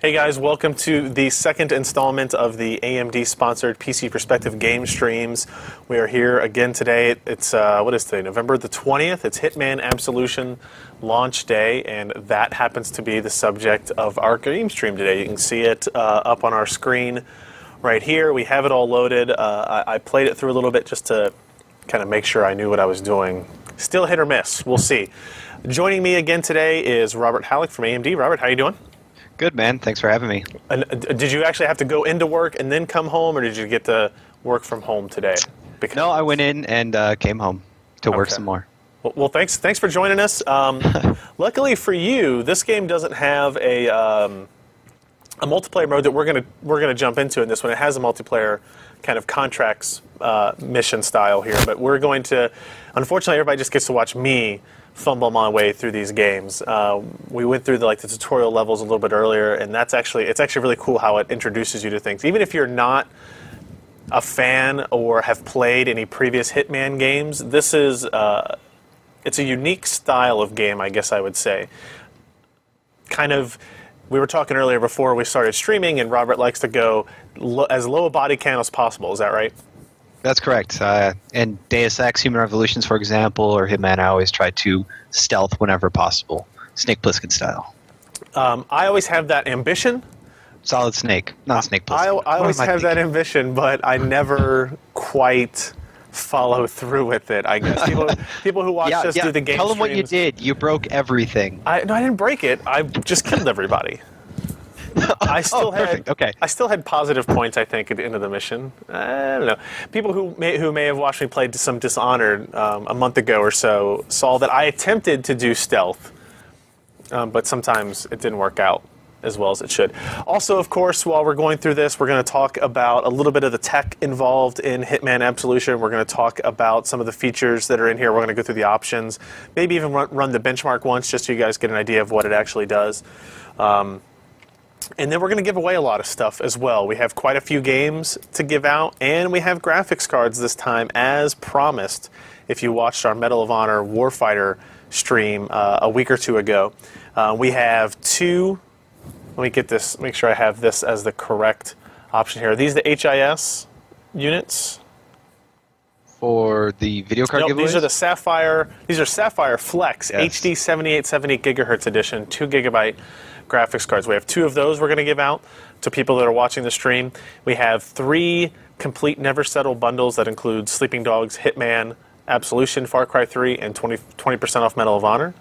Hey guys, welcome to the second installment of the AMD-sponsored PC Perspective game streams. We are here again today. It's, what is today, November the 20th? It's Hitman Absolution launch day, and that happens to be the subject of our game stream today. You can see it up on our screen right here. We have it all loaded. I played it through a little bit just to kind of make sure I knew what I was doing. Still hit or miss. We'll see. Joining me again today is Robert Halleck from AMD. Robert, how you doing? Good, man. Thanks for having me. And did you actually have to go into work and then come home, or did you get to work from home today? No, I went in and came home to work some more. Well, thanks for joining us. Luckily for you, this game doesn't have a multiplayer mode that we're gonna jump into in this one. It has a multiplayer kind of contracts mission style here, but we're going to. Unfortunately, everybody just gets to watch me fumble my way through these games. We went through the tutorial levels a little bit earlier, and it's actually really cool how it introduces you to things. Even if you're not a fan or have played any previous Hitman games, this is it's a unique style of game, I guess I would say. Kind of, we were talking earlier before we started streaming, and Robert likes to go as low a body count as possible. Is that right? That's correct. And Deus Ex, Human Revolutions, for example, or Hitman, I always try to stealth whenever possible. Snake Plissken style. I always have that ambition. Solid Snake, not Snake Plissken. I always have that ambition, but I never quite follow through with it, I guess. People who watch us do the game Tell them streams, what you did. You broke everything. No, I didn't break it. I just killed everybody. I still had positive points, I think, at the end of the mission. I don't know. People who may have watched me play some Dishonored a month ago or so saw that I attempted to do stealth, but sometimes it didn't work out as well as it should. Also, of course, while we're going through this, we're going to talk about a little bit of the tech involved in Hitman Absolution. We're going to talk about some of the features that are in here. We're going to go through the options, maybe even run the benchmark once, just so you guys get an idea of what it actually does. And then we're going to give away a lot of stuff as well. We have quite a few games to give out, and we have graphics cards this time, as promised, if you watched our Medal of Honor Warfighter stream a week or two ago. We have two. Let me get this, make sure I have this as the correct option here. Are these the HIS units? For the video card giveaways? These are the Sapphire. These are Sapphire Flex HD 7870 gigahertz edition, 2 GB graphics cards. We have two of those we're going to give out to people that are watching the stream. We have 3 complete Never Settle bundles that include Sleeping Dogs, Hitman, Absolution, Far Cry 3, and 20% off Medal of Honor.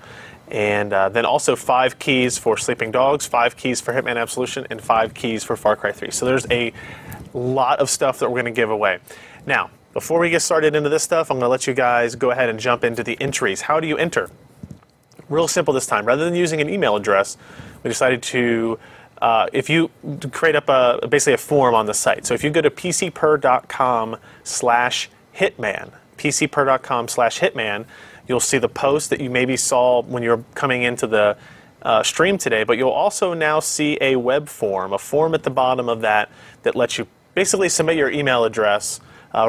And then also 5 keys for Sleeping Dogs, 5 keys for Hitman Absolution, and 5 keys for Far Cry 3. So there's a lot of stuff that we're going to give away. Now, before we get started into this stuff, I'm going to let you guys go ahead and jump into the entries. How do you enter? Real simple this time. Rather than using an email address, we decided to, if you create up basically a form on the site. So if you go to pcper.com/hitman, pcper.com/hitman, you'll see the post that you maybe saw when you were coming into the stream today, but you'll also now see a web form, a form at the bottom of that lets you basically submit your email address,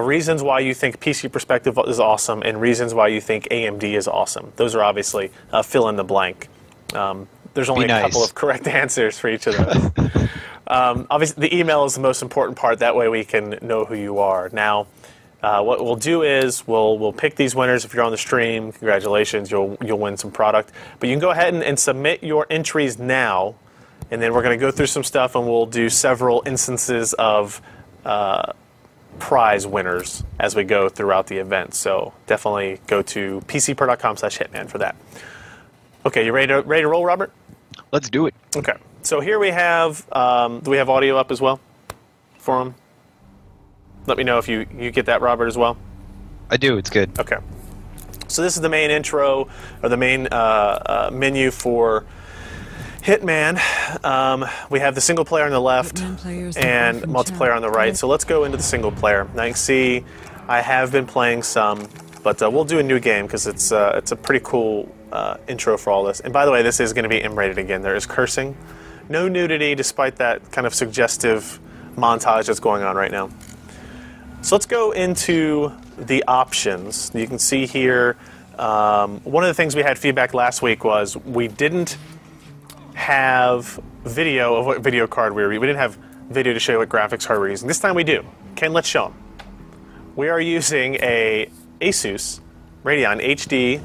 reasons why you think PC Perspective is awesome, and reasons why you think AMD is awesome. Those are obviously fill in the blank. There's only a couple of correct answers for each of those. Obviously, the email is the most important part. That way we can know who you are. Now, what we'll do is we'll pick these winners. If you're on the stream, congratulations, you'll win some product. But you can go ahead and submit your entries now, and then we're going to go through some stuff, and we'll do several instances of prize winners as we go throughout the event. So definitely go to pcper.com/hitman for that. Okay, you ready to roll, Robert? Let's do it. Okay. So here we have, do we have audio up as well for them? Let me know if you get that, Robert, as well. I do. It's good. Okay. So this is the main intro, or the main menu for Hitman. We have the single player on the left and multiplayer on the right. So let's go into the single player. Now you can see I have been playing some, but we'll do a new game because it's a pretty cool intro for all this. And by the way, this is going to be M-rated again. There is cursing. No nudity, despite that kind of suggestive montage that's going on right now. So let's go into the options. You can see here, one of the things we had feedback last week was we didn't have video of what video card we were using. We didn't have video to show you what graphics card we're using. This time we do. Ken, let's show them. We are using a Asus Radeon HD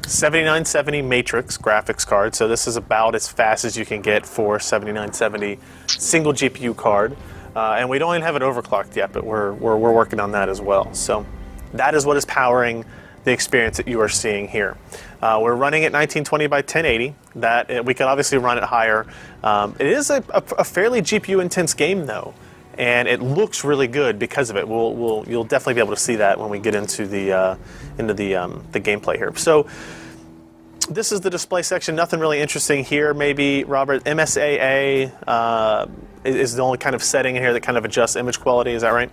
7970 Matrix graphics card. So this is about as fast as you can get for 7970 single GPU card. And we don't even have it overclocked yet, but we're working on that as well. So that is what is powering the experience that you are seeing here. We're running at 1920 by 1080. That we could obviously run it higher. It is a fairly GPU intense game though, and it looks really good because of it. You'll definitely be able to see that when we get into the gameplay here. So this is the display section. Nothing really interesting here. Maybe, Robert, MSAA is the only kind of setting in here that kind of adjusts image quality. Is that right?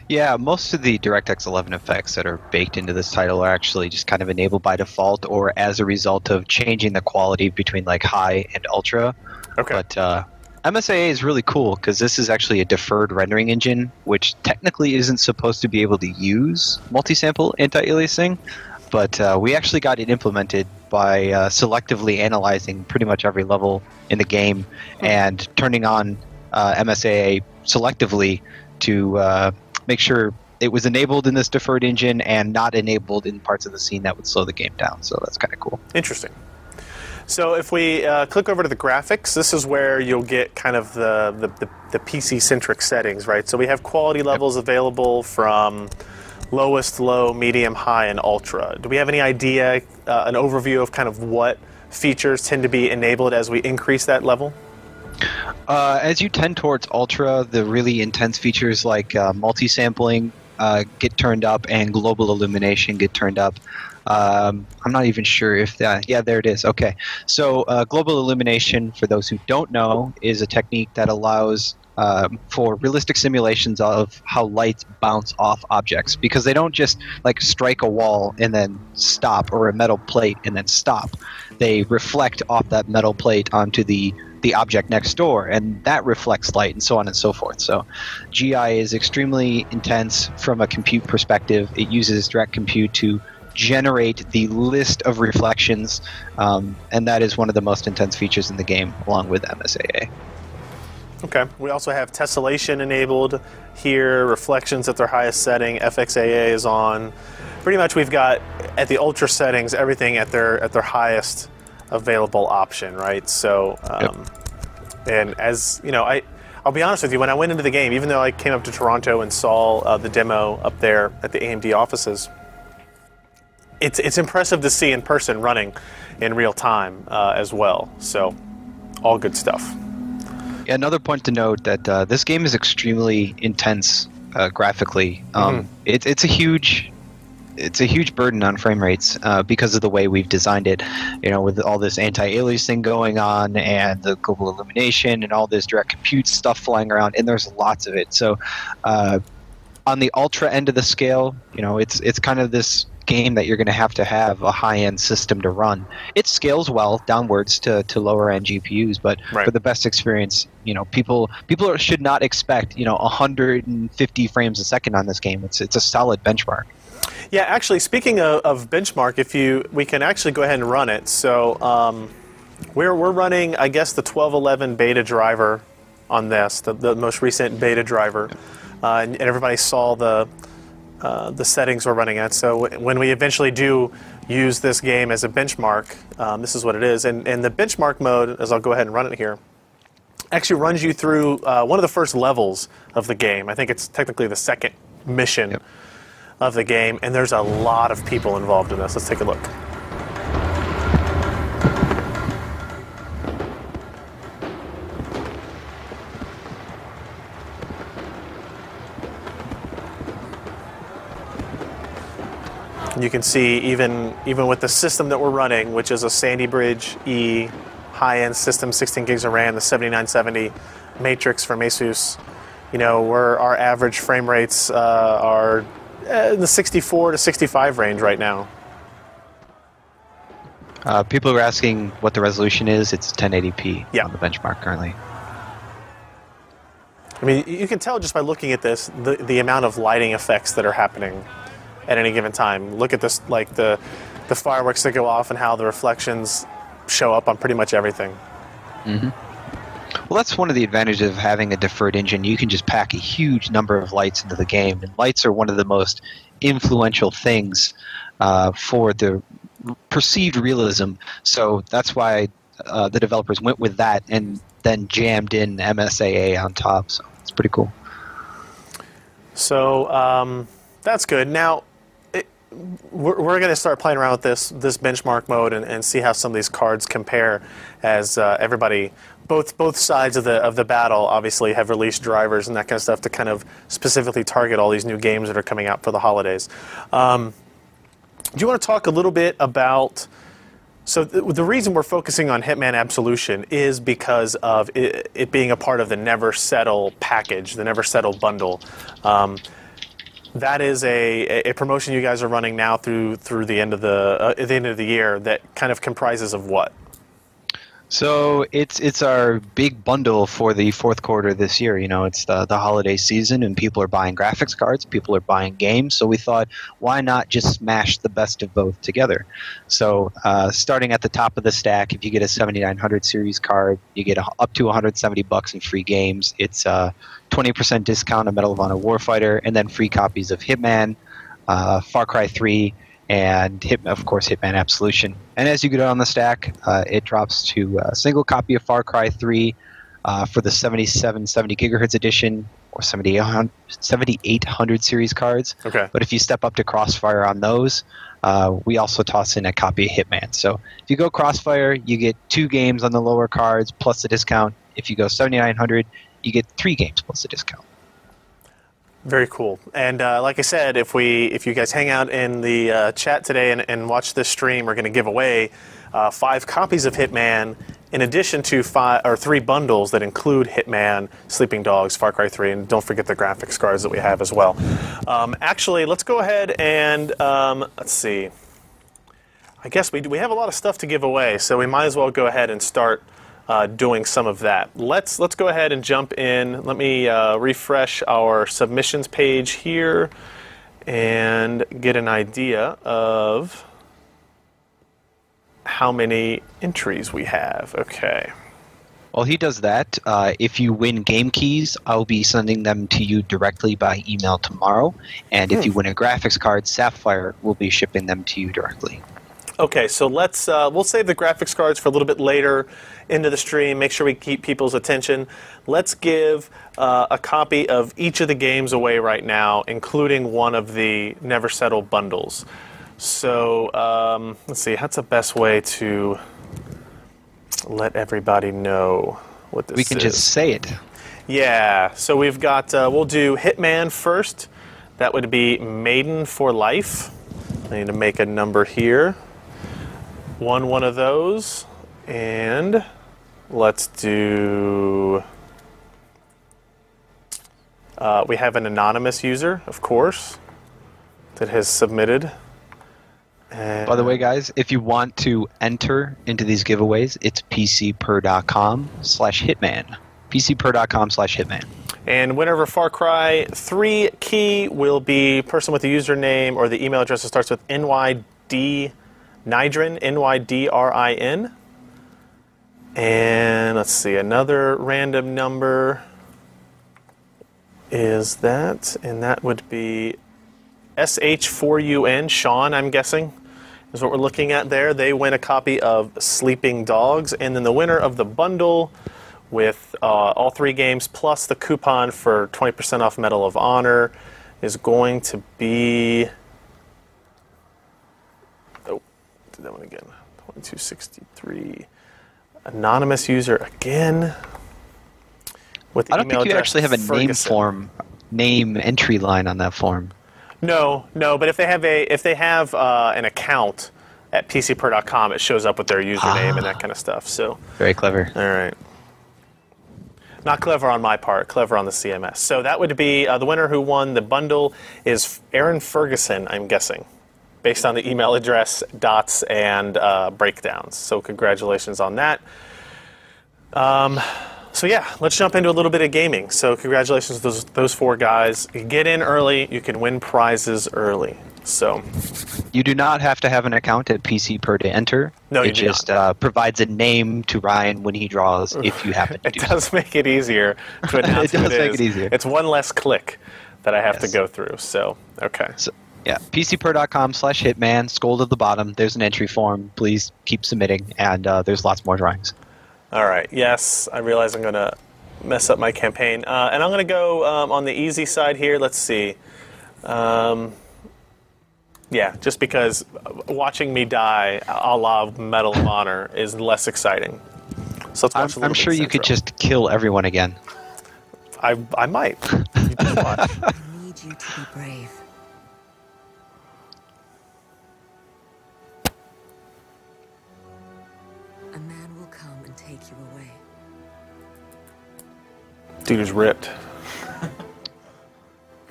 Yeah, most of the DirectX 11 effects that are baked into this title are actually just kind of enabled by default or as a result of changing the quality between like high and ultra. Okay. But MSAA is really cool because this is actually a deferred rendering engine, which technically isn't supposed to be able to use multi-sample anti-aliasing, but we actually got it implemented by selectively analyzing pretty much every level in the game and turning on MSAA selectively to make sure it was enabled in this deferred engine and not enabled in parts of the scene that would slow the game down. So that's kind of cool. Interesting. So if we click over to the graphics, this is where you'll get kind of the PC-centric settings, right? So we have quality levels available from lowest, low, medium, high, and ultra. Do we have any idea, an overview of kind of what features tend to be enabled as we increase that level? As you tend towards ultra, the really intense features like multi-sampling get turned up and global illumination get turned up. I'm not even sure if that... Yeah, there it is. Okay. So global illumination, for those who don't know, is a technique that allows for realistic simulations of how lights bounce off objects, because they don't just like strike a wall and then stop, or a metal plate and then stop. They reflect off that metal plate onto the object next door, and that reflects light, and so on and so forth. So GI is extremely intense from a compute perspective. It uses direct compute to generate the list of reflections, and that is one of the most intense features in the game, along with MSAA. Okay. We also have tessellation enabled here, reflections at their highest setting, FXAA is on. Pretty much we've got, at the ultra settings, everything at their highest available option, right? So, and as you know, I'll be honest with you, when I went into the game, even though I came up to Toronto and saw the demo up there at the AMD offices, it's impressive to see in person running in real time as well. So, all good stuff. Another point to note that this game is extremely intense graphically. It's a huge burden on frame rates because of the way we've designed it. You know, with all this anti-aliasing going on and the global illumination and all this direct compute stuff flying around, and there's lots of it. So on the ultra end of the scale, you know, it's kind of this game that you're going to have a high-end system to run. It scales well downwards to lower-end GPUs, but for the best experience, you know, people should not expect, you know, 150 frames a second on this game. It's a solid benchmark. Yeah, actually, speaking of benchmark, we can actually go ahead and run it. So we're running, I guess, the 1211 beta driver on this, the most recent beta driver, and everybody saw the settings we're running at. So when we eventually do use this game as a benchmark, this is what it is. And the benchmark mode, as I'll go ahead and run it here, actually runs you through one of the first levels of the game. I think it's technically the second mission of the game, and there's a lot of people involved in this. Let's take a look. You can see even with the system that we're running, which is a Sandy Bridge E high-end system, 16 gigs of RAM, the 7970 Matrix from Asus, you know, our average frame rates are in the 64 to 65 range right now. People are asking what the resolution is. It's 1080p on the benchmark currently. I mean, you can tell just by looking at this the amount of lighting effects that are happening at any given time. Look at this, like the fireworks that go off and how the reflections show up on pretty much everything. Well, that's one of the advantages of having a deferred engine. You can just pack a huge number of lights into the game, and lights are one of the most influential things for the perceived realism. So that's why the developers went with that and then jammed in MSAA on top. So it's pretty cool. So that's good. Now, we're going to start playing around with this benchmark mode and see how some of these cards compare as everybody, both sides of the battle, obviously have released drivers and that kind of stuff to kind of specifically target all these new games that are coming out for the holidays. Do you want to talk a little bit about... So the reason we're focusing on Hitman Absolution is because of it being a part of the Never Settle package, the Never Settle bundle. That is a promotion you guys are running now through the end of the year that kind of comprises of what? So it's our big bundle for the fourth quarter this year. You know, it's the holiday season, and people are buying graphics cards, people are buying games. So we thought, why not just smash the best of both together? So starting at the top of the stack, if you get a 7900 series card, you get up to $170 in free games. It's 20% discount on Medal of Honor Warfighter, and then free copies of Hitman, Far Cry 3. And of course, Hitman Absolution. And as you go down the stack, it drops to a single copy of Far Cry 3 for the 7770 gigahertz edition or 7800 series cards. Okay. But if you step up to Crossfire on those, we also toss in a copy of Hitman. So if you go Crossfire, you get 2 games on the lower cards plus the discount. If you go 7900, you get 3 games plus the discount. Very cool. And like I said, if you guys hang out in the chat today and watch this stream, we're going to give away 5 copies of Hitman in addition to 3 bundles that include Hitman, Sleeping Dogs, Far Cry 3, and don't forget the graphics cards that we have as well. Actually, let's go ahead and let's see. I guess we have a lot of stuff to give away, so we might as well go ahead and start doing some of that. Let's go ahead and jump in. Let me refresh our submissions page here and get an idea of how many entries we have. Okay. While he does that, if you win game keys, I'll be sending them to you directly by email tomorrow. And if you win a graphics card, Sapphire will be shipping them to you directly. Okay, so let's we'll save the graphics cards for a little bit later into the stream. Make sure we keep people's attention. Let's give a copy of each of the games away right now, including one of the Never Settle bundles. So let's see, that's the best way to let everybody know what this is. We can just say it. Yeah, so we've got, we'll do Hitman first. That would be Maiden for Life. I need to make a number here. One of those, and let's do, we have an anonymous user, of course, that has submitted. And by the way, guys, if you want to enter into these giveaways, it's pcper.com/hitman. pcper.com/hitman. And winner of a Far Cry 3 key will be person with the username or the email address that starts with NYD. Nydrin, N-Y-D-R-I-N. And let's see, another random number is that, and that would be SH4UN, Sean, I'm guessing, is what we're looking at there. They win a copy of Sleeping Dogs, and then the winner of the bundle with all 3 games plus the coupon for 20% off Medal of Honor is going to be... that one again. 2263. Anonymous user again. With the I don't email think you address actually have a Ferguson. name entry line on that form. No. But if they have an account at pcper.com, it shows up with their username and that kind of stuff. So very clever. All right. Not clever on my part, clever on the CMS. So that would be the winner who won the bundle is Aaron Ferguson, I'm guessing, based on the email address, dots, and breakdowns. So congratulations on that. So yeah, let's jump into a little bit of gaming. So congratulations to those 4 guys. You get in early, you can win prizes early. So You do not have to have an account at PC Per to enter. No, you it do just provides a name to Ryan when he draws, if you happen to It do does make it easier to announce It who does it make is. it easier. It's one less click that I have to Yes. go through. So, okay. So, yeah, PCPer.com/Hitman, scroll to the bottom. There's an entry form. Please keep submitting, and there's lots more drawings. All right. Yes, I realize I'm going to mess up my campaign. And I'm going to go on the easy side here. Let's see. Yeah, just because watching me die a la Medal of Honor is less exciting. So let's watch a little I'm bit sure of this you could intro. just kill everyone again. I might. You just watch. I need you to be brave. A man will come and take you away. Dude is ripped.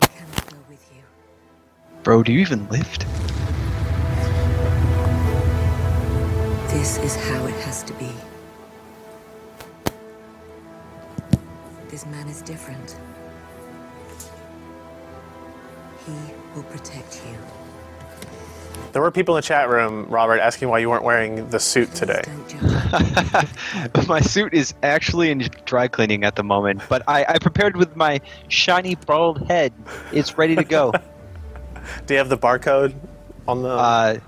I cannot go with you. Bro, do you even lift? This is how it has to be. This man is different. He will protect you. There were people in the chat room, Robert, asking why you weren't wearing the suit Please today. don't judge. My suit is actually in dry cleaning at the moment, but I prepared with my shiny bald head. It's ready to go. Do you have the barcode on the...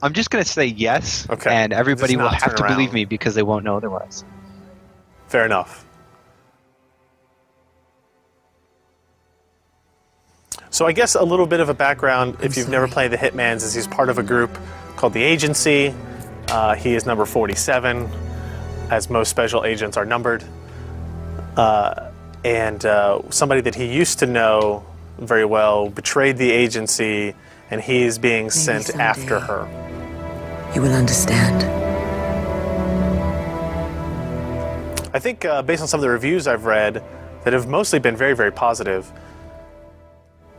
I'm just going to say yes, Okay. and everybody Just will not have turn to believe around. me because they won't know otherwise. Fair enough. So I guess a little bit of a background, if you've never played the Hitmans, is he's part of a group called the Agency. He is number 47, as most special agents are numbered. And somebody that he used to know very well betrayed the Agency, and he is being sent someday. after her. You will understand. I think based on some of the reviews I've read that have mostly been very, very positive.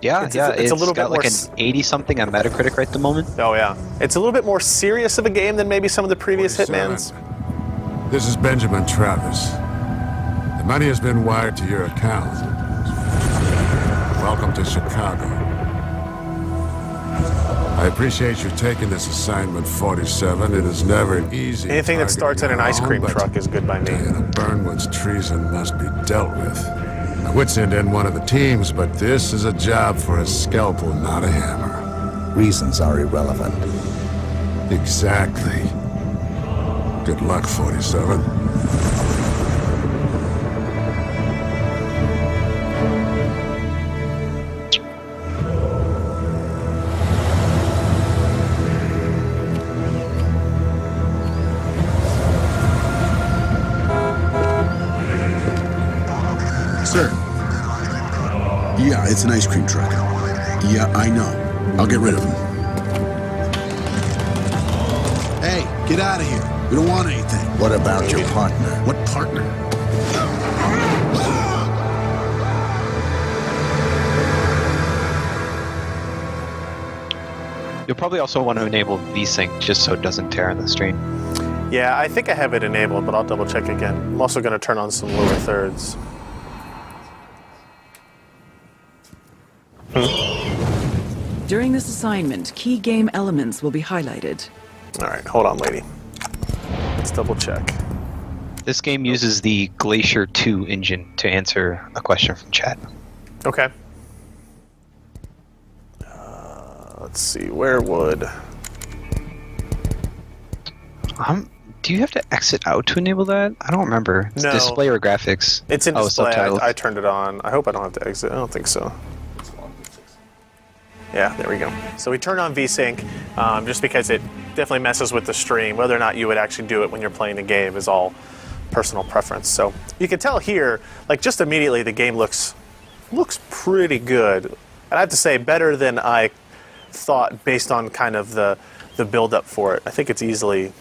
Yeah, It's it's a little got bit like more an 80-something on Metacritic right at the moment. Oh yeah, it's a little bit more serious of a game than maybe some of the previous Hitmans. This is Benjamin Travis. The money has been wired to your account. Welcome to Chicago. I appreciate you taking this assignment, 47. It is never easy. Anything that starts at an ice cream truck is good by me. Burnwood's treason must be dealt with. I would send in one of the teams, but this is a job for a scalpel, not a hammer. Reasons are irrelevant. Exactly. Good luck, 47. Sir. Yeah, it's an ice cream truck. Yeah, I know. I'll get rid of him. Hey, get out of here. We don't want anything. What about your partner? What partner? You'll probably also want to enable VSync just so it doesn't tear on the stream. Yeah, I think I have it enabled, but I'll double check again. I'm also going to turn on some lower thirds. During this assignment, key game elements will be highlighted. All right, hold on, lady. Let's double check. This game uses the Glacier 2 engine to answer a question from chat. Okay. Let's see, where would... Do you have to exit out to enable that? I don't remember. It's No. display or graphics? It's in Oh, display. subtitles. I turned it on. I hope I don't have to exit. I don't think so. Yeah, there we go. So we turned on VSync just because it definitely messes with the stream. Whether or not you would actually do it when you're playing the game is all personal preference. So you can tell here, like just immediately, the game looks pretty good. And I have to say, better than I thought based on kind of the build-up for it. I think it's easily...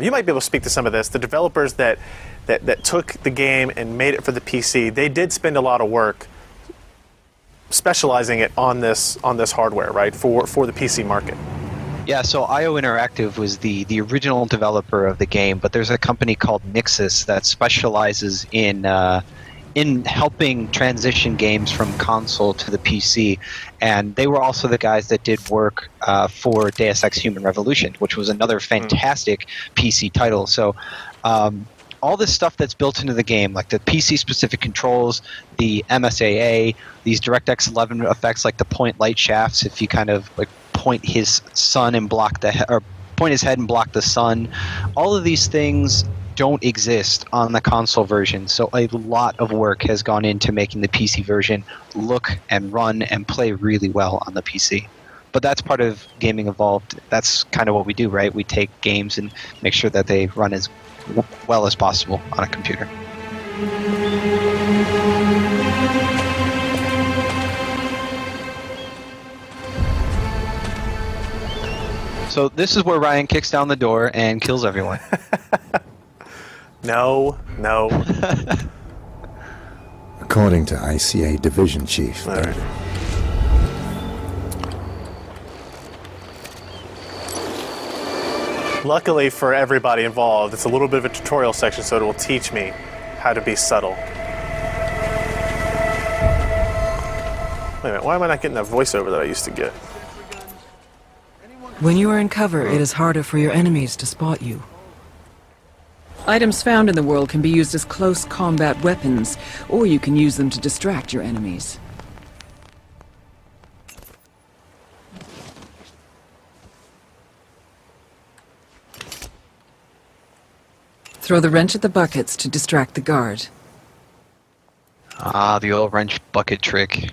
you might be able to speak to some of this. The developers that took the game and made it for the PC, they did spend a lot of work specializing it on this hardware, right, for the PC market. Yeah, so IO Interactive was the original developer of the game, but there's a company called Nixus that specializes in in helping transition games from console to the PC, and they were also the guys that did work for Deus Ex Human Revolution, which was another fantastic PC title. So all this stuff that's built into the game, like the PC-specific controls, the MSAA, these DirectX 11 effects, like the point light shafts, if you kind of like point his sun and block or point his head and block the sun, all of these things don't exist on the console version. So a lot of work has gone into making the PC version look and run and play really well on the PC. But that's part of Gaming Evolved. That's kind of what we do, right? We take games and make sure that they run as well as possible on a computer. So this is where Ryan kicks down the door and kills everyone. No. According to ICA Division Chief. All right. Luckily for everybody involved, it's a little bit of a tutorial section, so it will teach me how to be subtle. Wait a minute, why am I not getting that voiceover that I used to get? When you are in cover, it is harder for your enemies to spot you. Items found in the world can be used as close combat weapons, or you can use them to distract your enemies. Throw the wrench at the buckets to distract the guard. Ah, the old wrench bucket trick.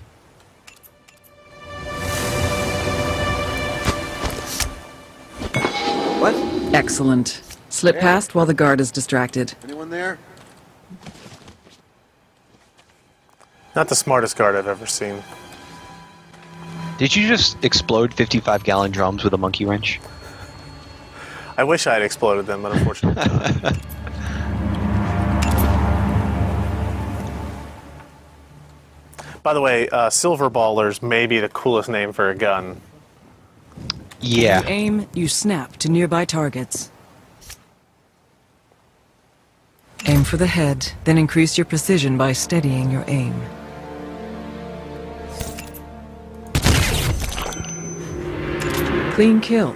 What? Excellent. Slip past while the guard is distracted. Anyone there? Not the smartest guard I've ever seen. Did you just explode 55-gallon drums with a monkey wrench? I wish I had exploded them, but unfortunately not. By the way, Silver Ballers may be the coolest name for a gun. Yeah. You aim, you snap to nearby targets. Aim for the head, then increase your precision by steadying your aim. Clean kill.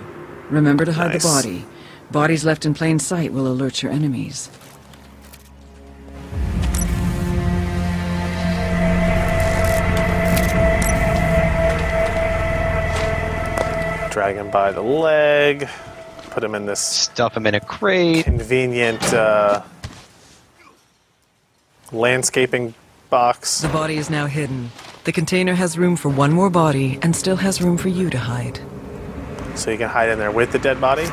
Remember to hide Nice. the body. Bodies left in plain sight will alert your enemies. Drag him by the leg, put him in this Stuff him in a crate. convenient landscaping box. The body is now hidden. The container has room for one more body and still has room for you to hide. So you can hide in there with the dead body.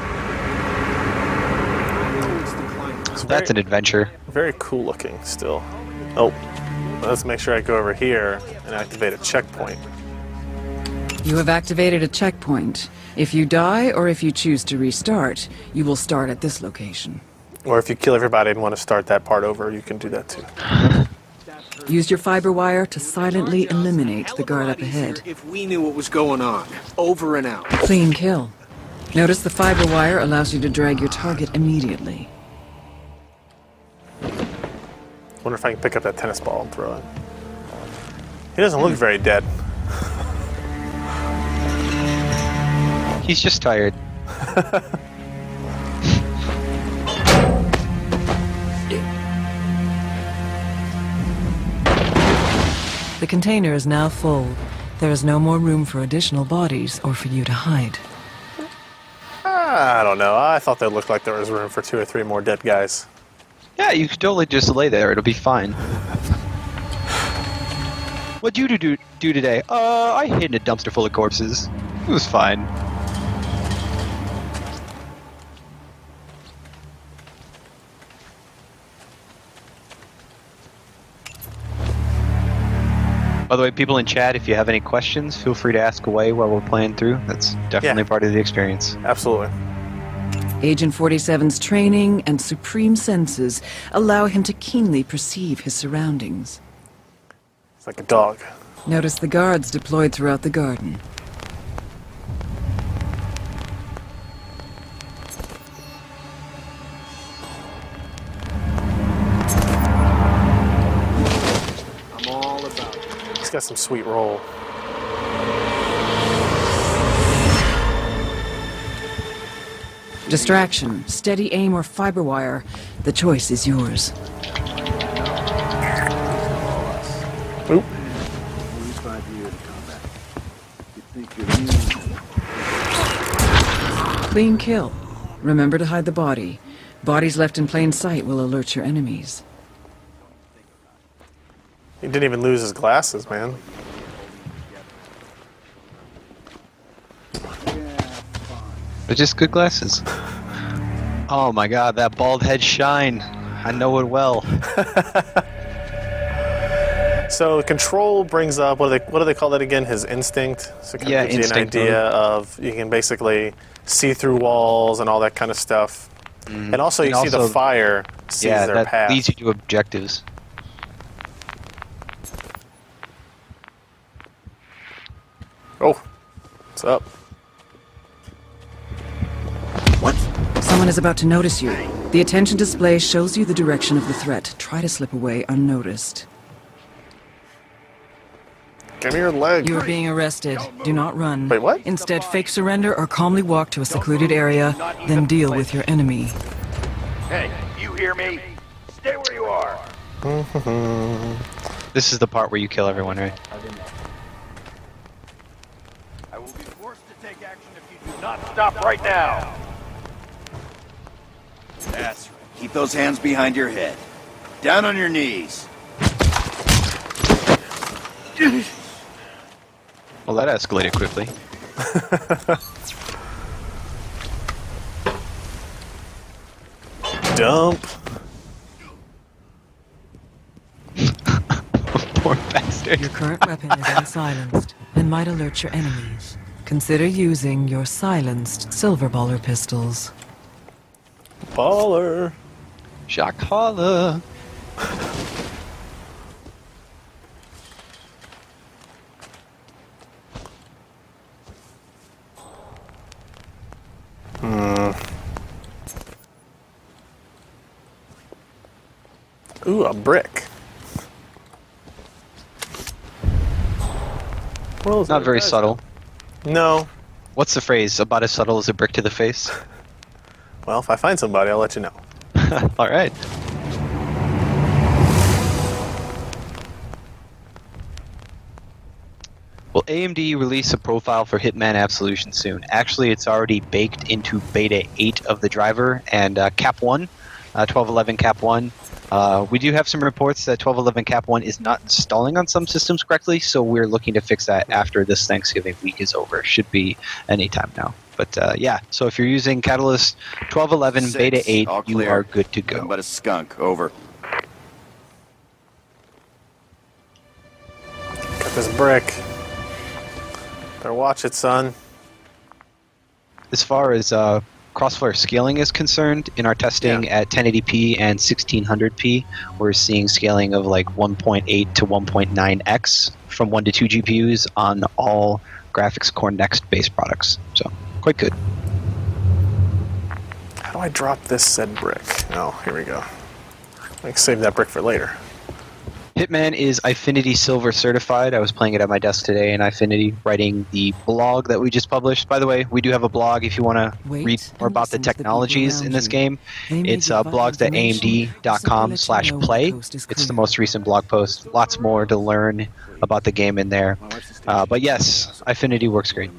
It's That's an adventure. very cool looking still. Oh, let's make sure I go over here and activate a checkpoint. You have activated a checkpoint. If you die or if you choose to restart, you will start at this location. Or if you kill everybody and want to start that part over, you can do that too. Use your fiber wire to silently eliminate the guard up ahead. If we knew what was going on, over and out. Clean kill. Notice the fiber wire allows you to drag your target immediately. Wonder if I can pick up that tennis ball and throw it. He doesn't look very dead. He's just tired. The container is now full. There is no more room for additional bodies or for you to hide. I don't know. I thought that looked like there was room for 2 or 3 more dead guys. Yeah, you could totally just lay there. It'll be fine. What'd you do today? I hid in a dumpster full of corpses. It was fine. By the way, people in chat, if you have any questions, feel free to ask away while we're playing through. That's definitely part of the experience. Absolutely. Agent 47's training and supreme senses allow him to keenly perceive his surroundings. It's like a dog. Notice the guards deployed throughout the garden. got some sweet roll. Distraction, steady aim, or fiber wire. The choice is yours. Oop. 45 years of combat. You think you're immune? Clean kill. Remember to hide the body. Bodies left in plain sight will alert your enemies. He didn't even lose his glasses, man. They're just good glasses. Oh my god, that bald head shine. I know it well. So control brings up, what do they call that again? His instinct. So it kind of gives instinct. you an idea of, you can basically see through walls and all that kind of stuff. And also you see the fire sees their that path. leads you to objectives. Oh, what's up? What? Someone is about to notice you. The attention display shows you the direction of the threat. Try to slip away unnoticed. Give me your leg. You are being arrested. Do not run. Wait, what? Instead, fake surrender or calmly walk to a secluded area, then deal with your enemy. Hey, you hear me? Stay where you are. This is the part where you kill everyone, right? I will be forced to take action if you do not stop right now. That's right. Keep those hands behind your head. Down on your knees. Well, that escalated quickly. Dump. Poor bastard. Your current weapon is unsilenced and might alert your enemies. Consider using your silenced silver baller pistols. Baller. Shock holla. Ooh, a brick. Well, Not very subtle. No. What's the phrase? About as subtle as a brick to the face? Well, if I find somebody, I'll let you know. Alright. Will AMD release a profile for Hitman Absolution soon? Actually, it's already baked into Beta 8 of the driver, and Cap 1, 1211 Cap 1. We do have some reports that 1211 Cap 1 is not installing on some systems correctly, so we're looking to fix that after this Thanksgiving week is over. Should be any time now. But yeah, so if you're using Catalyst 1211 Beta 8, you are good to go. Nothing but a skunk. Over. Got this brick. Better watch it, son. As far as crossfire scaling is concerned, in our testing at 1080p and 1600p, we're seeing scaling of like 1.8 to 1.9x from 1 to 2 GPUs on all Graphics Core Next based products. So, quite good. How do I drop this said brick? Oh, here we go. I can save that brick for later. Hitman is Eyefinity Silver certified. I was playing it at my desk today in Eyefinity, writing the blog that we just published. By the way, we do have a blog if you want to read more about the technologies in this game. It's blogs.amd.com/play. It's the most recent blog post. Lots more to learn about the game in there. But yes, Eyefinity works great.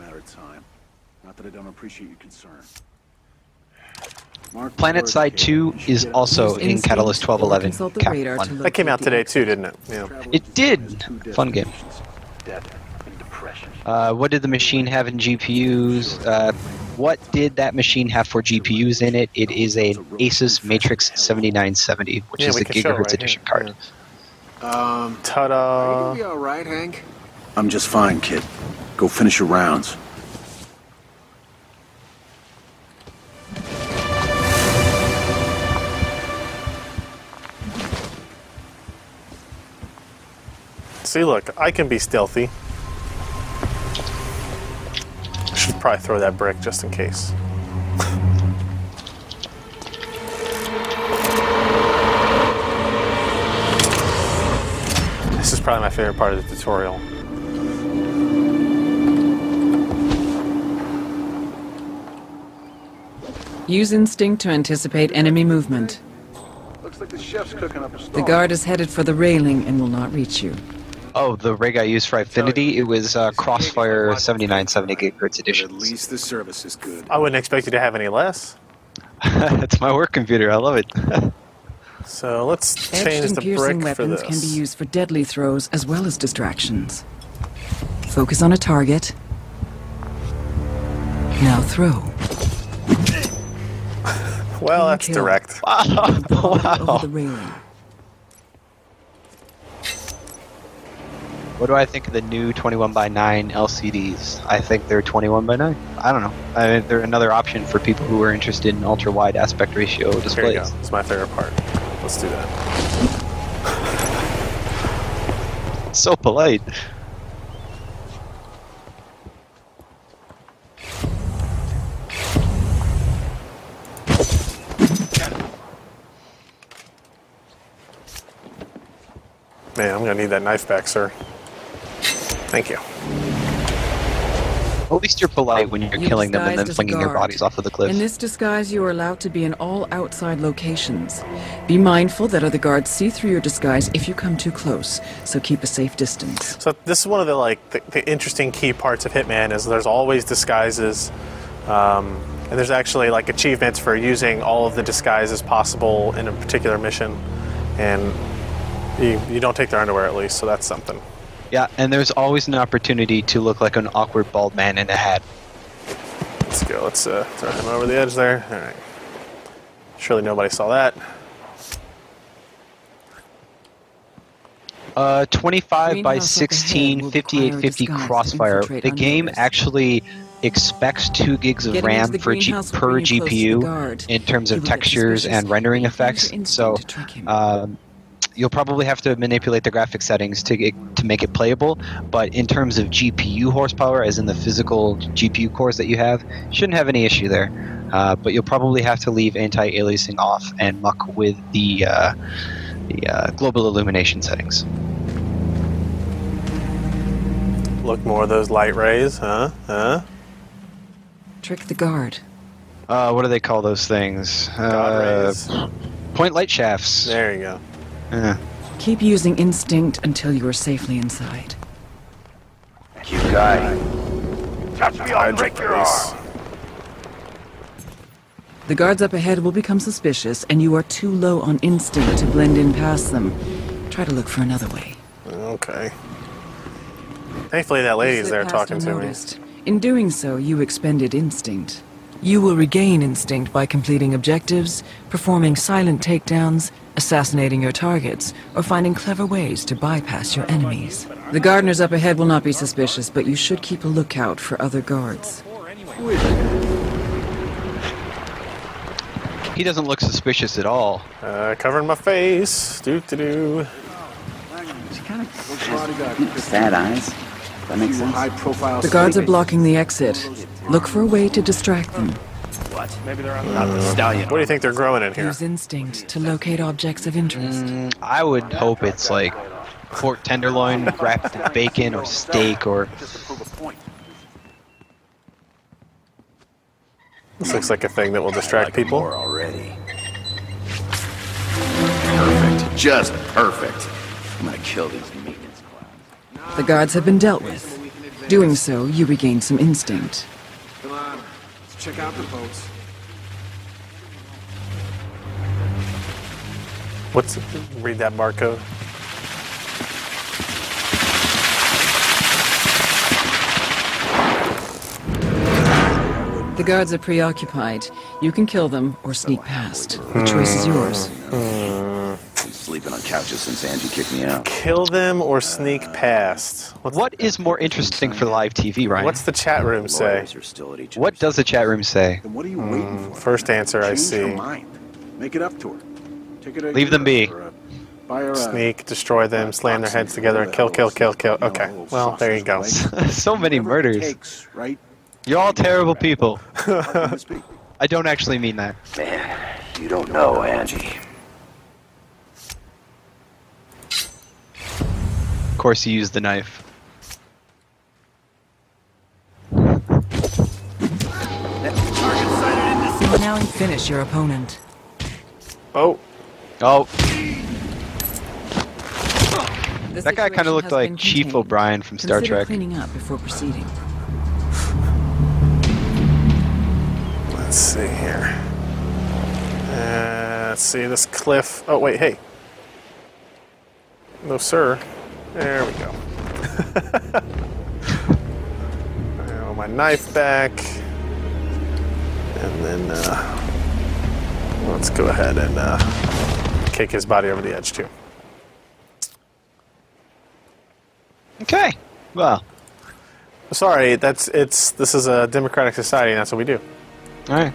Not that I don't appreciate your concern. Planet Side 2 is also in Catalyst 1211 Cap 1. That came out today too, didn't it? Yeah. It did! Fun game. What did the machine have in GPUs? What did that machine have for GPUs in it? It is an Asus Matrix 7970, which is the Gigahertz edition card. Ta-da! Are you gonna be all right, Hank? I'm just fine, kid. Go finish your rounds. See, look, I can be stealthy. I should probably throw that brick just in case. This is probably my favorite part of the tutorial. Use instinct to anticipate enemy movement. Looks like the chef's cooking up a storm. The guard is headed for the railing and will not reach you. Oh, the rig I used for Affinity, it was Crossfire 7970 GHz edition. At least the service is good. I wouldn't expect you to have any less. It's my work computer, I love it. So let's change Edged and the piercing brick for weapons this. can be used for deadly throws as well as distractions. Focus on a target. Now throw. Well, that's Kill. direct. Over the railing. What do I think of the new 21:9 LCDs? I think they're 21:9. I don't know. I mean, they're another option for people who are interested in ultra-wide aspect ratio Here you displays. go. It's my favorite part. Let's do that. So polite. Man, I'm gonna need that knife back, sir. Thank you. At least you're polite when you're You killing them and then disguised as a flinging their guard. bodies off of the cliff. In this disguise, you are allowed to be in all outside locations. Be mindful that other guards see through your disguise if you come too close, so keep a safe distance. So this is one of the interesting key parts of Hitman is there's always disguises, and there's actually like achievements for using all of the disguises possible in a particular mission, and you don't take their underwear at least, so that's something. Yeah, and there's always an opportunity to look like an awkward bald man in a hat. Let's go. Let's throw him over the edge there. All right. Surely nobody saw that. 25 by Greenhouse up ahead 16, will 5850 require a disguise to Crossfire. infiltrate The game unnoticed. actually expects 2 gigs of Getting RAM into the per greenhouse will per bring you close to the GPU guard. in terms He of will get textures suspicious, and rendering but use effects. your So instinct to trick him. you'll probably have to manipulate the graphic settings to make it playable. But in terms of GPU horsepower, as in the physical GPU cores that you have, shouldn't have any issue there. But you'll probably have to leave anti-aliasing off and muck with the global illumination settings. Look, more of those light rays, huh? Trick the guard. What do they call those things? God rays. Point light shafts. There you go. Keep using instinct until you are safely inside. You guy. Touch me, I'll break your Police. arm. The guards up ahead will become suspicious, and you are too low on instinct to blend in past them. Try to look for another way. Okay. Thankfully, that lady's there Slip past talking to me. unnoticed. In doing so, you expended instinct. You will regain instinct by completing objectives, performing silent takedowns, assassinating your targets, or finding clever ways to bypass your enemies. The gardeners up ahead will not be suspicious, but you should keep a lookout for other guards. He doesn't look suspicious at all. Covering my face. Doo-doo-doo. She kind of bodyguard. Sad eyes. That makes sense. High profile. The guards are blocking the exit. Look for a way to distract them. What? Maybe they're on the stallion. What do you think they're growing in here? Use instinct to locate objects of interest. I would hope it's like pork tenderloin wrapped in bacon or steak or... This looks like a thing that will distract people. More already. Perfect. Just perfect. I'm gonna kill these maintenance clowns. The guards have been dealt with. Doing so, you regain some instinct. Come on, let's check out the boats. Read that barcode. The guards are preoccupied. You can kill them or sneak past. The choice is yours. Been sleeping on couches since Angie kicked me out. Kill them or sneak past. What is more interesting for live TV, Ryan? What's the chat room say? Lawyers are still at each What other's does the chat room say? Then what are you waiting for? First answer I Change her see. mind. Make it up to her. Take her to Leave them be. Buy her a Sneak, destroy them, slam their heads together, and kill, kill, kill, kill. Okay, well, there you go. So many whatever it murders. takes, right? You're all terrible people. Let speak. I don't actually mean that. Man, you don't know, Angie. course, you use the knife. You will now finish your opponent. Oh. Oh. The That guy kind of situation looked has like been Chief contained. O'Brien from Star Consider Trek. cleaning up before proceeding. Let's see here. Let's see this cliff. Oh, wait, hey. No, sir. There we go. Now my knife back. And then let's go ahead and kick his body over the edge, too. Okay. Well. Sorry, this is a democratic society, and that's what we do. All right.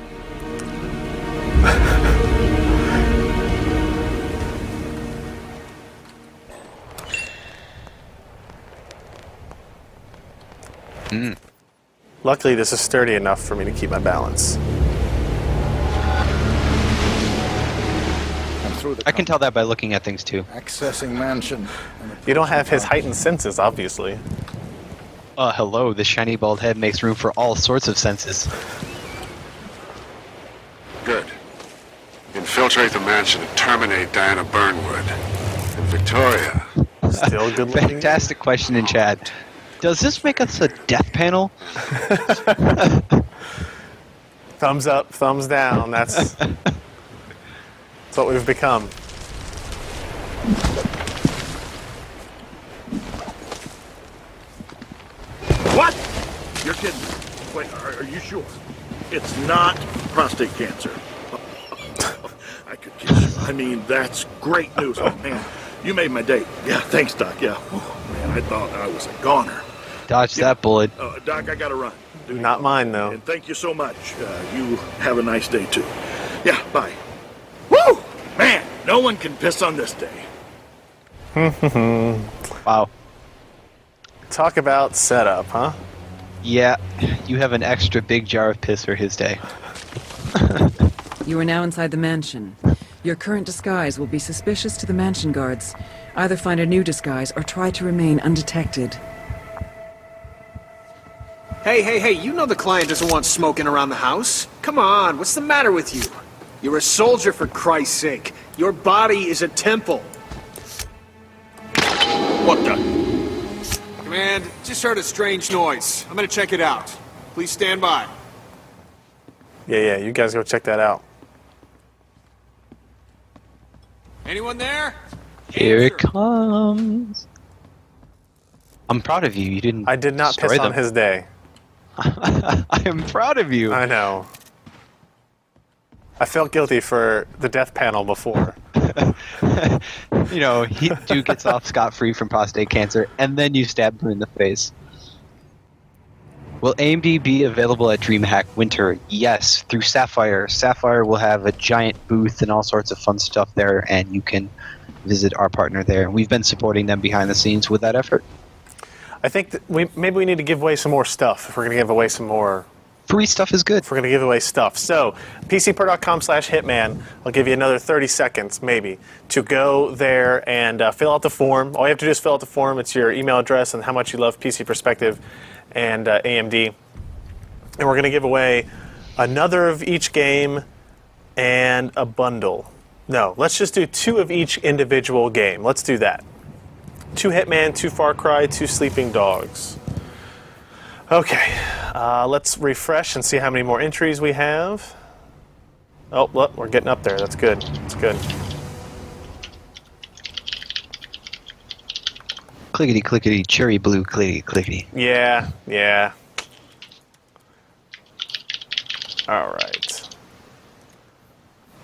Luckily, this is sturdy enough for me to keep my balance. I'm through the I can tell that by looking at things too. accessing mansion. You don't have his heightened senses, obviously. Hello. The shiny bald head makes room for all sorts of senses. Good. Infiltrate the mansion and terminate Diana Burnwood. And Victoria. Still good looking. Fantastic question in chat. Does this make us a death panel? Thumbs up, thumbs down. That's what we've become. What? You're kidding me. Wait, are you sure? It's not prostate cancer. I could kiss you. I mean, that's great news. Oh, man. You made my day. Yeah, thanks, Doc. Yeah. Oh, man, I thought I was a goner. Dodge that bullet. Doc, I gotta run. Not mine, though. And thank you so much. You have a nice day, too. Yeah, bye. Woo! Man, no one can piss on this day. Wow. Talk about setup, huh? Yeah, you have an extra big jar of piss for his day. You are now inside the mansion. Your current disguise will be suspicious to the mansion guards. Either find a new disguise or try to remain undetected. Hey, you know the client doesn't want smoking around the house. Come on, what's the matter with you? You're a soldier, for Christ's sake. Your body is a temple. What the? Command, just heard a strange noise. I'm gonna check it out. Please stand by. Yeah, you guys go check that out. Anyone there? Here it Answer. comes. I'm proud of you. You didn't. I did not piss destroy on them. his day. I am proud of you. I know. I felt guilty for the death panel before. You know, dude gets off scot-free from prostate cancer, and then you stab him in the face. Will AMD be available at DreamHack Winter? Yes, through Sapphire. Sapphire will have a giant booth and all sorts of fun stuff there, and you can visit our partner there. We've been supporting them behind the scenes with that effort. I think that maybe we need to give away some more stuff if we're going to give away some more. Free stuff is good. If we're going to give away stuff. So, pcper.com/hitman, I'll give you another 30 seconds, maybe, to go there and fill out the form. All you have to do is fill out the form. It's your email address and how much you love PC Perspective and AMD. And we're going to give away another of each game and a bundle. No, let's just do 2 of each individual game. Let's do that. 2 Hitman, 2 Far Cry, 2 Sleeping Dogs. Okay, let's refresh and see how many more entries we have. Oh, look, we're getting up there. That's good. That's good. Clickety, clickety, cherry blue, clickety, clickety. Yeah. All right.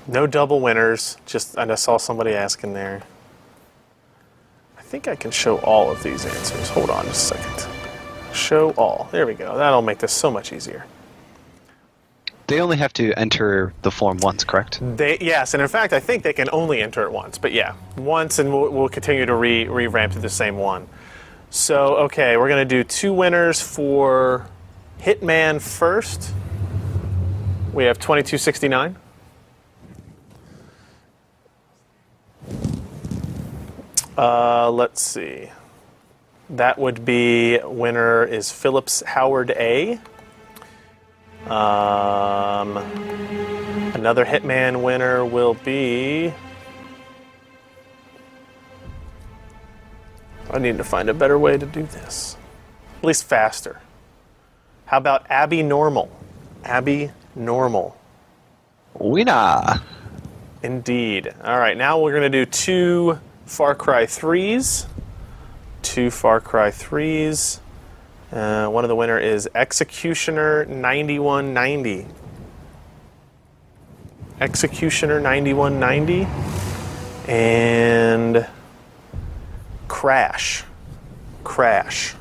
No double winners. I just saw somebody asking there. I think I can show all of these answers. Hold on just a second. Show all. There we go. That'll make this so much easier. They only have to enter the form once, correct? Yes, and in fact, I think they can only enter it once. But yeah, once, and we'll continue to re-ramp to the same one. So, okay, we're going to do 2 winners for Hitman first. We have 2269. Let's see. That would be, winner is Phillips Howard A. Another Hitman winner will be... I need to find a better way to do this. At least faster. How about Abby Normal? Abby Normal. Winner. Indeed. All right, now we're going to do 2 Far Cry 3s. 2 Far Cry 3s. One of the winner is Executioner 9190. Executioner 9190. And Crash. Crash.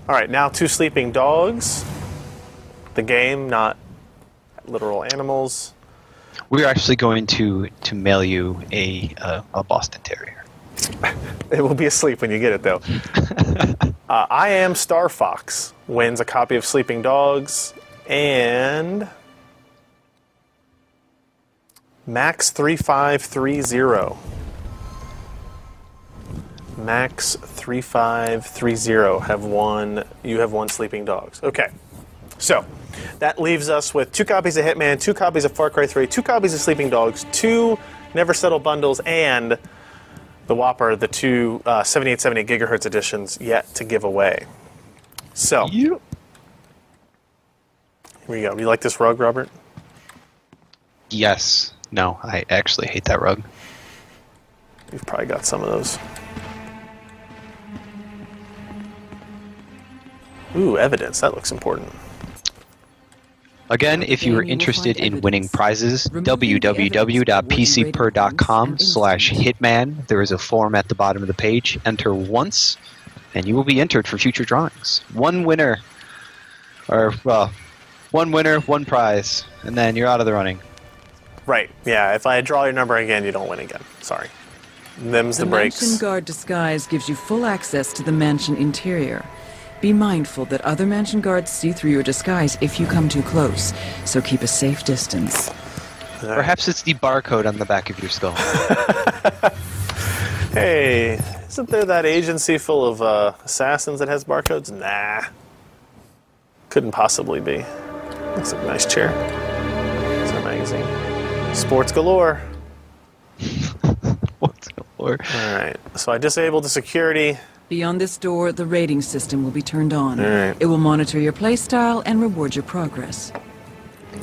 All right, now 2 Sleeping Dogs. The game, not literal animals. We're actually going to mail you a Boston Terrier. It will be asleep when you get it, though. I Am Star Fox wins a copy of Sleeping Dogs, and Max3530. Max3530 you have won Sleeping Dogs. Okay. So, that leaves us with 2 copies of Hitman, 2 copies of Far Cry 3, 2 copies of Sleeping Dogs, 2 Never Settle bundles, and the Whopper, the 2 7870 gigahertz editions yet to give away. So, here we go. You like this rug, Robert? Yes. No, I actually hate that rug. You've probably got some of those. Ooh, evidence. That looks important. Again, if you are interested in winning prizes, www.pcper.com/hitman. There is a form at the bottom of the page. Enter once, and you will be entered for future drawings. One winner, one prize, and then you're out of the running. Right. Yeah, if I draw your number again, you don't win again. Sorry. Them's the breaks. The Mansion Guard disguise gives you full access to the mansion interior. Be mindful that other mansion guards see through your disguise if you come too close, so keep a safe distance. Perhaps it's the barcode on the back of your skull. Hey, isn't there that agency full of assassins that has barcodes? Nah. Couldn't possibly be. Looks like a nice chair. It's a magazine. Sports galore. Sports galore. All right, so I disabled the security. Beyond this door, the rating system will be turned on. All right. It will monitor your playstyle and reward your progress.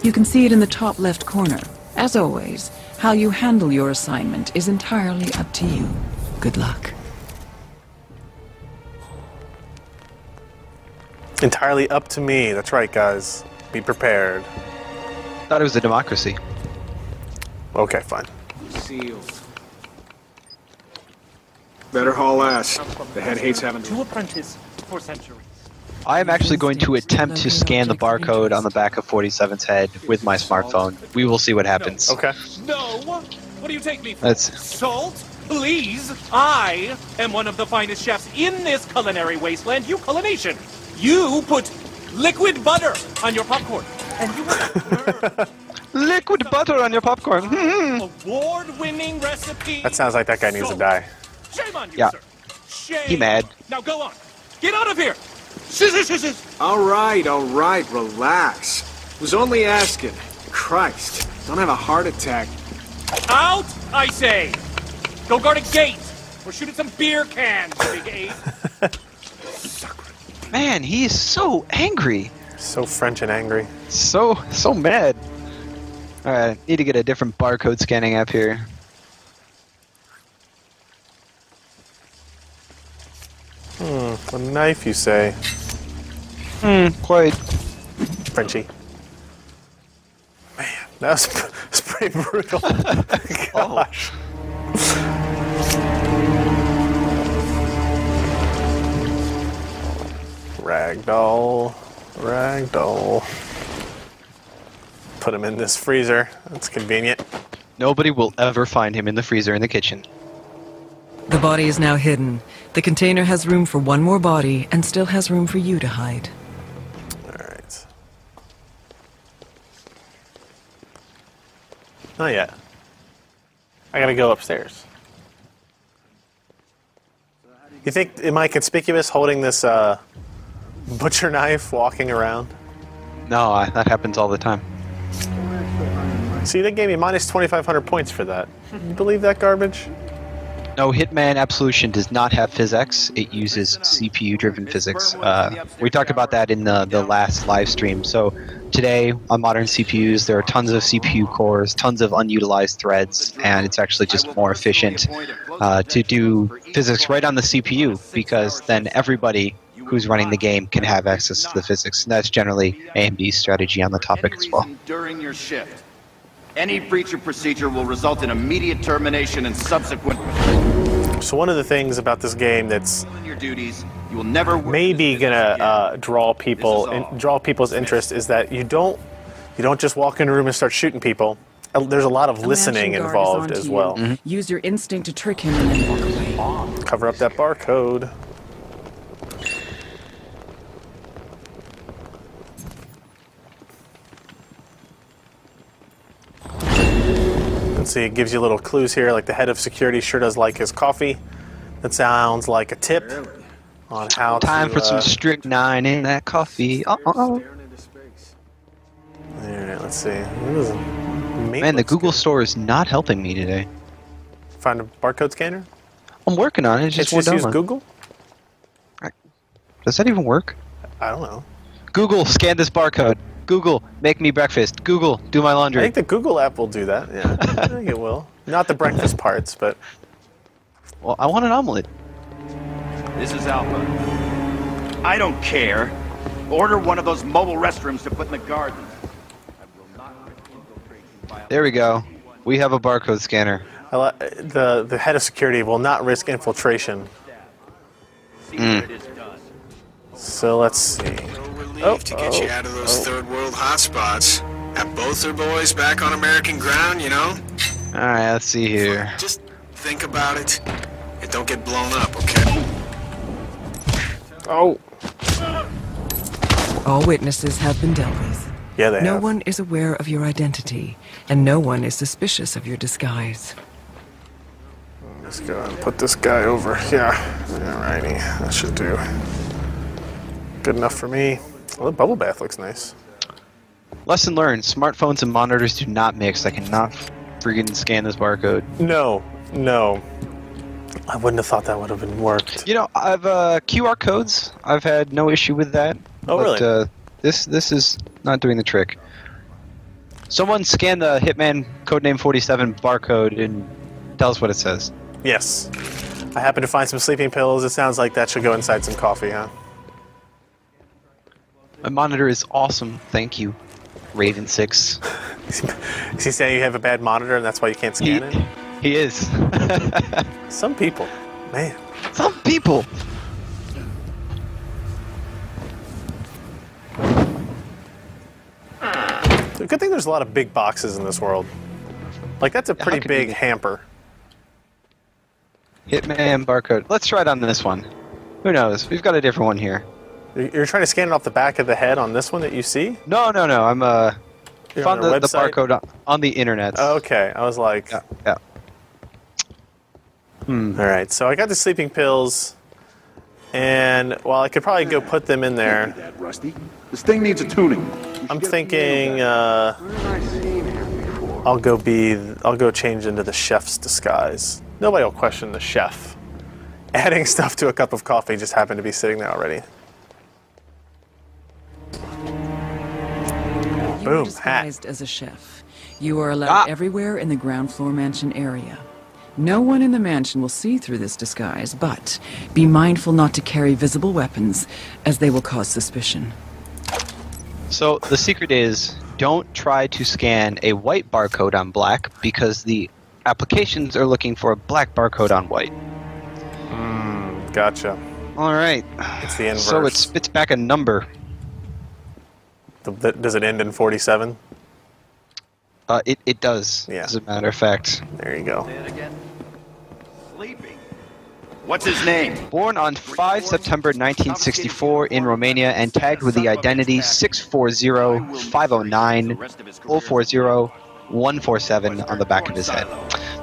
You can see it in the top left corner. As always, how you handle your assignment is entirely up to you. Good luck. Entirely up to me. That's right, guys. Be prepared. Thought it was a democracy. Okay, fine. Sealed. Better haul ass. The head hates having to apprentice for centuries. I am actually going to attempt to scan the barcode on the back of 47's head with my smartphone. We will see what happens. Okay. No! What do you take me for? That's... Salt? Please! I am one of the finest chefs in this culinary wasteland, you culination! You put liquid butter on your popcorn. And you liquid butter on your popcorn. Award-winning recipe. That sounds like that guy needs to die. Shame on you, yeah. sir. Shame. He mad. Now go on. Get out of here. All right, relax. Was only asking. Christ, don't have a heart attack. Out, I say. Go guard a gate. Or shoot at some beer cans, Big Ape. Man, he is so angry. So French and angry. So mad. Alright, need to get a different barcode scanning app here. A knife, you say? Quite. Frenchie. Man, that's pretty brutal. Gosh. Ragdoll. Put him in this freezer. That's convenient. Nobody will ever find him in the freezer in the kitchen. The body is now hidden. The container has room for one more body and still has room for you to hide. Alright. Not yet. I gotta go upstairs. You think, am I conspicuous holding this butcher knife walking around? No, that happens all the time. See, they gave me minus 2,500 points for that. You believe that garbage? No, Hitman Absolution does not have physics. It uses CPU-driven physics. We talked about that in the last live stream. So today, on modern CPUs, there are tons of CPU cores, tons of unutilized threads, and it's actually just more efficient to do physics right on the CPU, because then everybody who's running the game can have access to the physics. And that's generally AMD's strategy on the topic as well. During your shift, any breach of procedure will result in immediate termination and subsequent. So one of the things about this game that's your duties, you will never maybe gonna draw people's interest is that you don't just walk in a room and start shooting people. There's a lot of listening involved as well. Use your instinct to trick him and then walk away. Cover up that barcode. Let's see, it gives you little clues here, like the head of security sure does like his coffee. That sounds like a tip on how Time for some strychnine in that coffee. There, let's see. Man, the Google store is not helping me today. Find a barcode scanner? I'm working on it. It's just use Google? Does that even work? I don't know. Google, scan this barcode. Google, make me breakfast. Google, do my laundry. I think the Google app will do that. Yeah, I think it will. Not the breakfast parts, but. Well, I want an omelet. This is Alpha. I don't care. Order one of those mobile restrooms to put in the garden. There we go. We have a barcode scanner. The head of security will not risk infiltration. So let's see. To get you out of those third world hotspots. Have both their boys back on American ground, you know? Alright, let's see here. Just think about it and don't get blown up, okay? Oh. All witnesses have been dealt with. Yeah, they have. No one is aware of your identity, and no one is suspicious of your disguise. Let's go and put this guy over. Yeah, alrighty, that should do. Good enough for me. Well, the bubble bath looks nice. Lesson learned: smartphones and monitors do not mix. I cannot friggin' scan this barcode. No. I wouldn't have thought that would have been worked. You know, I've QR codes. I've had no issue with that. Oh, but, really? This is not doing the trick. Someone scan the Hitman Codename 47 barcode and tell us what it says. Yes. I happen to find some sleeping pills. It sounds like that should go inside some coffee, huh? My monitor is awesome. Thank you, Raven 6. Is he saying you have a bad monitor and that's why you can't scan it? He is. Some people. Man. Some people. Good thing there's a lot of big boxes in this world. Like, that's a pretty big hamper. Hitman barcode. Let's try it on this one. Who knows? We've got a different one here. You're trying to scan it off the back of the head on this one that you see? No. I'm found the barcode on the internet. Okay, I was like... Yeah. Alright, so I got the sleeping pills, and, well, I could probably go put them in there. That rusty. This thing needs a tuning. I'm thinking, I'll go change into the chef's disguise. Nobody will question the chef. Adding stuff to a cup of coffee just happened to be sitting there already. You are disguised as a chef. You are allowed everywhere in the ground floor mansion area. No one in the mansion will see through this disguise, but be mindful not to carry visible weapons, as they will cause suspicion. So the secret is, don't try to scan a white barcode on black, because the applications are looking for a black barcode on white. Gotcha. All right. It's the inverse. So it spits back a number. Does it end in 47? It does, as a matter of fact. There you go. Sleeping. What's his name? Born on 5 September 1964 in Romania and tagged with the identity 640-509-040-147 on the back of his head.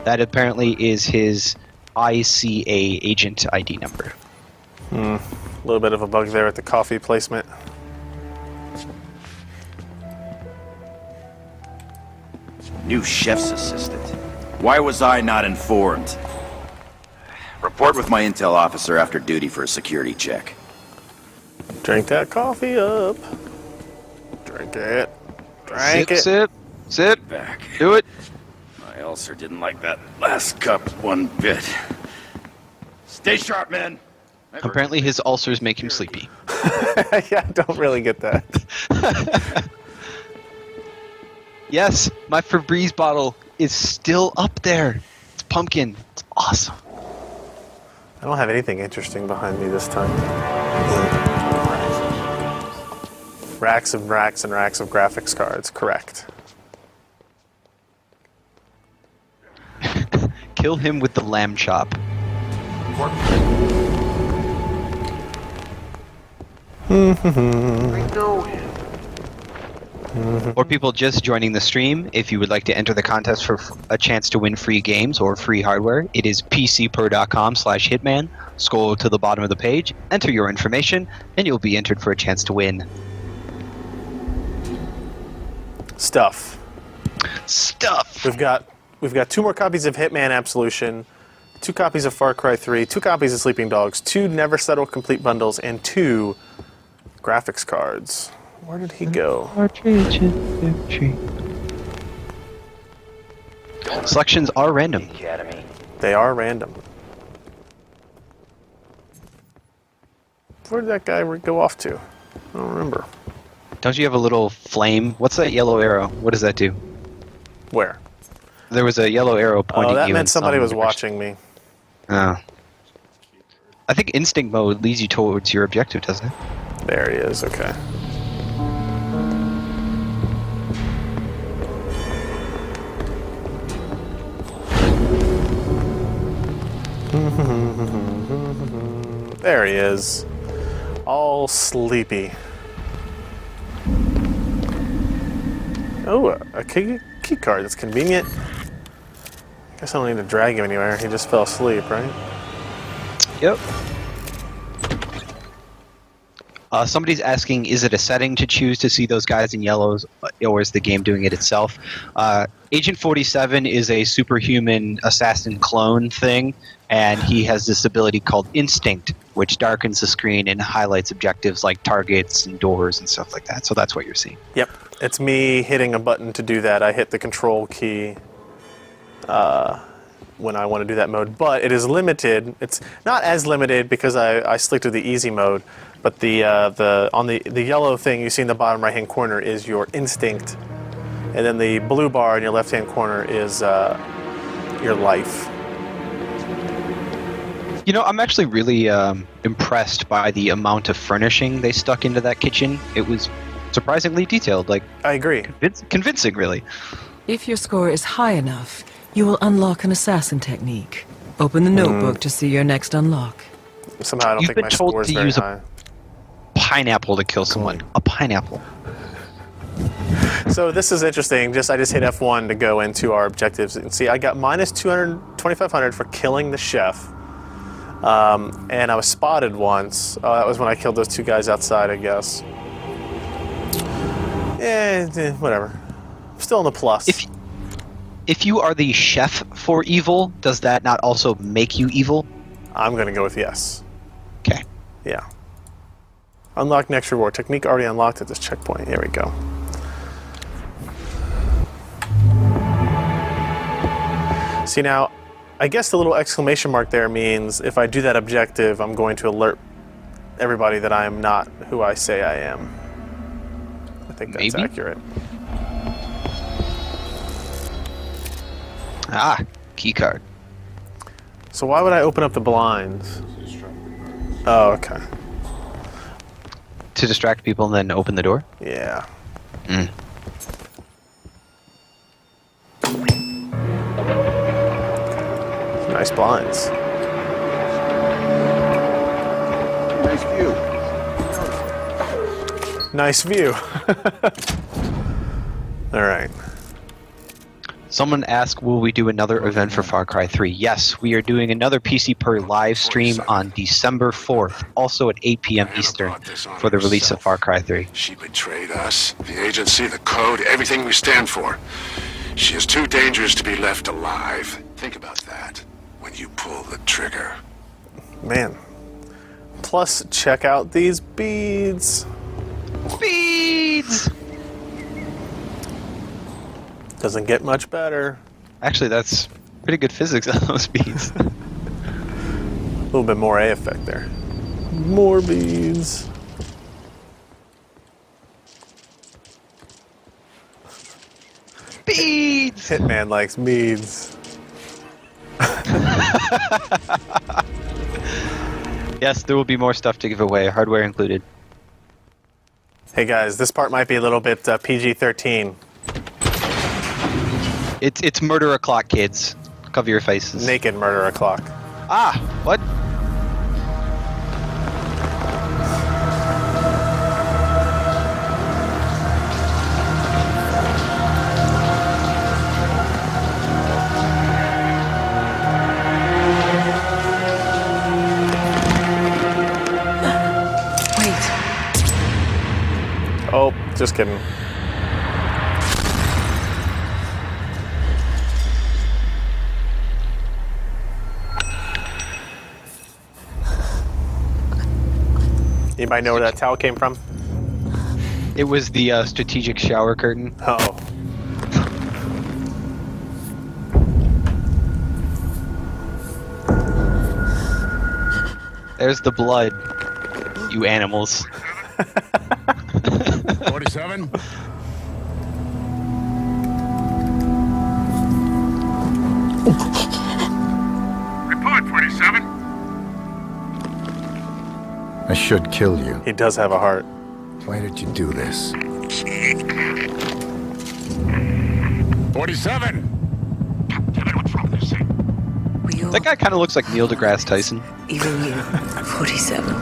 That apparently is his ICA agent ID number. A little bit of a bug there at the coffee placement. New chef's assistant. Why was I not informed? Report with my intel officer after duty for a security check. Drink that coffee up. Drink it. Drink it. Sip. Back. Do it. My ulcer didn't like that last cup one bit. Stay sharp, man. Apparently his ulcers make him sleepy. Yeah, I don't really get that. Yes, my Febreze bottle is still up there. It's pumpkin. It's awesome. I don't have anything interesting behind me this time. Racks and racks and racks of graphics cards, correct. Kill him with the lamb chop. Or people just joining the stream, if you would like to enter the contest for a chance to win free games or free hardware, it is pcper.com/hitman. Scroll to the bottom of the page, enter your information, and you'll be entered for a chance to win. Stuff. We've got 2 more copies of Hitman Absolution, 2 copies of Far Cry 3, 2 copies of Sleeping Dogs, 2 Never Settle complete bundles, and 2 graphics cards. Where did he go? Selections are random. They are random. Where did that guy go off to? I don't remember. Don't you have a little flame? What's that yellow arrow? What does that do? Where? There was a yellow arrow pointing you. Oh, that meant in somebody some was direction. watching me. Oh. I think instinct mode leads you towards your objective, doesn't it? There he is, okay. There he is. All sleepy. Oh, a key card. That's convenient. Guess I don't need to drag him anywhere. He just fell asleep, right? Yep. Somebody's asking, is it a setting to choose to see those guys in yellows, or is the game doing it itself? Agent 47 is a superhuman assassin clone thing, and he has this ability called Instinct, which darkens the screen and highlights objectives like targets and doors and stuff like that. So that's what you're seeing. Yep. It's me hitting a button to do that. I hit the control key when I want to do that mode, but it is limited. It's not as limited because I stick to the easy mode, but the yellow thing you see in the bottom right hand corner is your instinct, and then the blue bar in your left hand corner is your life. You know, I'm actually really impressed by the amount of furnishing they stuck into that kitchen. It was surprisingly detailed. Like, I agree. Convincing, really. If your score is high enough, you will unlock an assassin technique. Open the notebook to see your next unlock. Somehow I don't think my score is very high. Pineapple to kill someone. A pineapple. So this is interesting. I just hit F1 to go into our objectives. And see, I got minus 2,500 for killing the chef. And I was spotted once. Oh, that was when I killed those 2 guys outside, I guess. Whatever. Still in the plus. If you are the chef for evil, does that not also make you evil? I'm going to go with yes. Okay. Yeah. Unlock next reward. Technique already unlocked at this checkpoint. Here we go. See now, I guess the little exclamation mark there means if I do that objective, I'm going to alert everybody that I am not who I say I am. I think that's accurate. Ah, key card. So why would I open up the blinds? Oh, okay. To distract people and then open the door? Yeah. Nice blinds. Nice view. Nice view. All right. Someone asked, will we do another event for Far Cry 3? Yes, we are doing another PC Per live stream on December 4th, also at 8 p.m. Eastern, for the release of Far Cry 3. She betrayed us, the agency, the code, everything we stand for. She is too dangerous to be left alive. Think about that when you pull the trigger. Man. Plus, check out these beads. Beads! Doesn't get much better. Actually, that's pretty good physics on those beads. A little bit more A effect there. More beads. Beads! Hitman likes beads. Yes, there will be more stuff to give away, hardware included. Hey guys, this part might be a little bit PG-13. It's murder o'clock, kids. Cover your faces. Naked murder o'clock. Ah, what? Oh, just kidding. Anybody know where that towel came from? It was the strategic shower curtain. Oh. There's the blood, you animals. 47? Report, 47. I should kill you. He does have a heart. Why did you do this? 47! What's wrong with this thing? That guy kind of looks like Neil deGrasse Tyson. Even you, 47.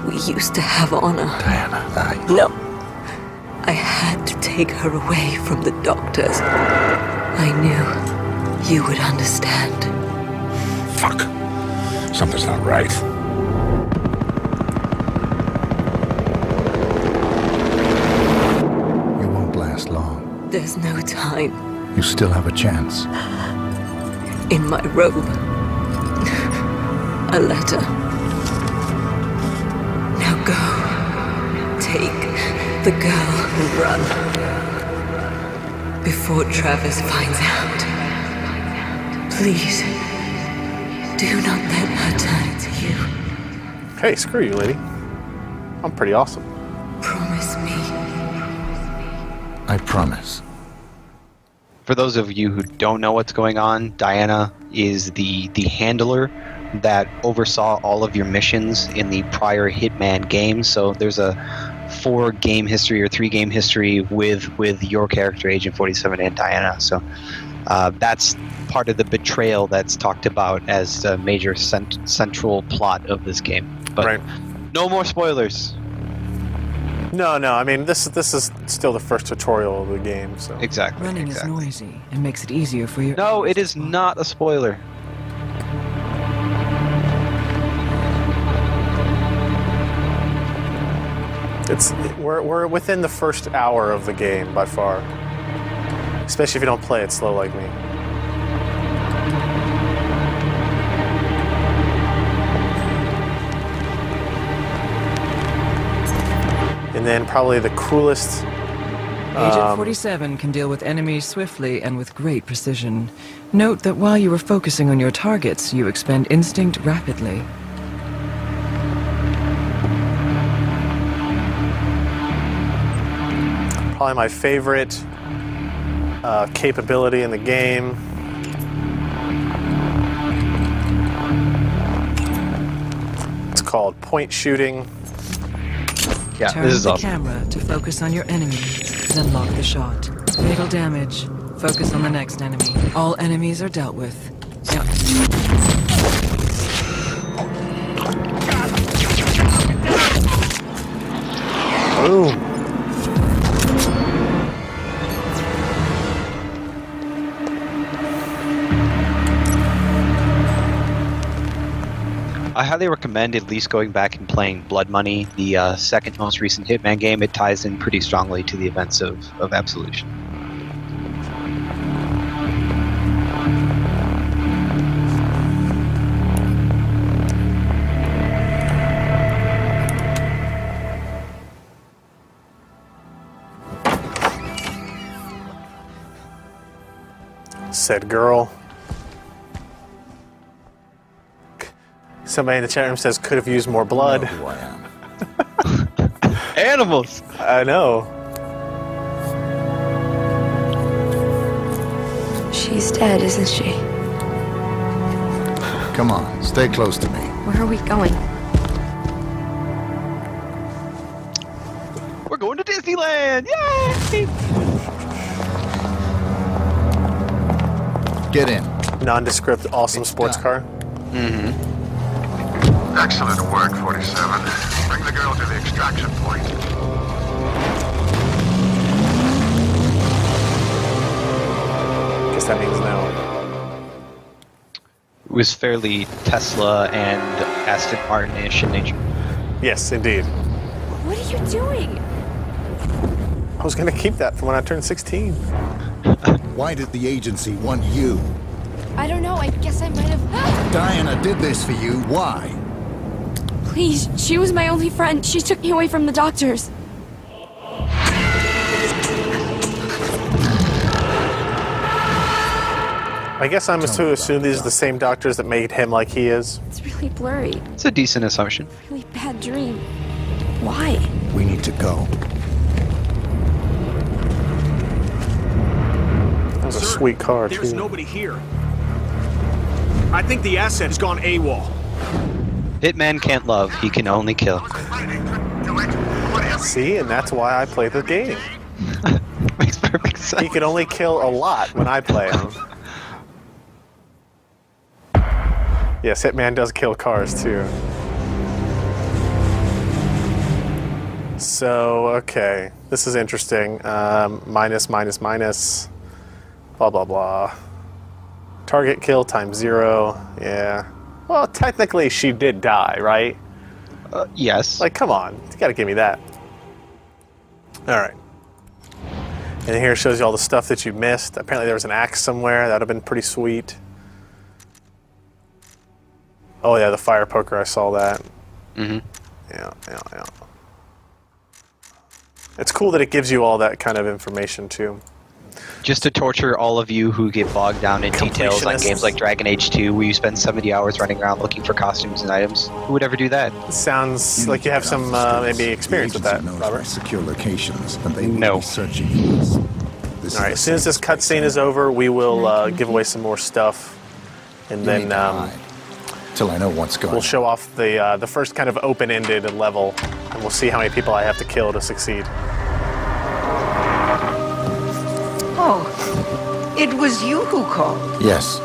We used to have honor. Diana, No. I had to take her away from the doctors. I knew you would understand. Fuck. Something's not right. You won't last long. There's no time. You still have a chance. In my robe. A letter. Now go. Take the girl and run. Before Travis finds out. Please. Do not let her turn it to you. Hey, screw you, lady. I'm pretty awesome. Promise me. I promise. For those of you who don't know what's going on, Diana is the handler that oversaw all of your missions in the prior Hitman games. So there's a 4-game history or 3-game history with your character, Agent 47, and Diana. So that's part of the betrayal that's talked about as a major central plot of this game. But right. No more spoilers. No, I mean, this is still the first tutorial of the game, so... Exactly. Running is noisy and makes it easier for you. No, it is not a spoiler. We're within the first hour of the game by far. Especially if you don't play it slow like me. And then probably the coolest... Agent 47 can deal with enemies swiftly and with great precision. Note that while you are focusing on your targets, you expend instinct rapidly. Probably my favorite capability in the game. It's called point shooting. Yeah, Turn this is the awesome. camera to focus on your enemies, then lock the shot. Fatal damage. Focus on the next enemy. All enemies are dealt with. Now, boom. I highly recommend at least going back and playing Blood Money, the second most recent Hitman game. It ties in pretty strongly to the events of Absolution. Said girl. Somebody in the chat room says could have used more blood. I know who I am. Animals! I know. She's dead, isn't she? Come on, stay close to me. Where are we going? We're going to Disneyland! Yay! Get in. Nondescript, awesome sports car. Mm-hmm. Excellent work, 47. Bring the girl to the extraction point. Guess that means no. It was fairly Tesla and Aston Martin-ish in nature. Yes, indeed. What are you doing? I was going to keep that for when I turned 16. Why did the agency want you? I don't know. I guess I might have. Diana did this for you. Why? Please, she was my only friend. She took me away from the doctors. I guess I'm to assume these are the same doctors that made him like he is. It's really blurry. It's a decent assumption. Really bad dream. Why? We need to go. That was a sweet car, too. There's nobody here. I think the asset has gone AWOL. Hitman can't love, he can only kill. See, and that's why I play the game. Makes perfect sense. He can only kill a lot when I play him. Yes, Hitman does kill cars, too. So, okay. This is interesting. Minus, minus, minus. Blah, blah, blah. Target kill times 0. Yeah. Well, technically, she did die, right? Yes. Like, come on. You gotta give me that. Alright. And here it shows you all the stuff that you missed. Apparently there was an axe somewhere. That would have been pretty sweet. Oh, yeah, the fire poker. I saw that. Mm-hmm. Yeah. It's cool that it gives you all that kind of information, too. Just to torture all of you who get bogged down in details on games like Dragon Age 2, where you spend 70 hours running around looking for costumes and items. Who would ever do that? Sounds like you have some maybe experience with that, Robert. Secure locations, and they No. will be searching for us. This All right, is as soon as this cutscene is over, we will give away some more stuff, and then till I know what's going we'll on. show off the first kind of open-ended level, and we'll see how many people I have to kill to succeed. Oh, it was you who called. Yes.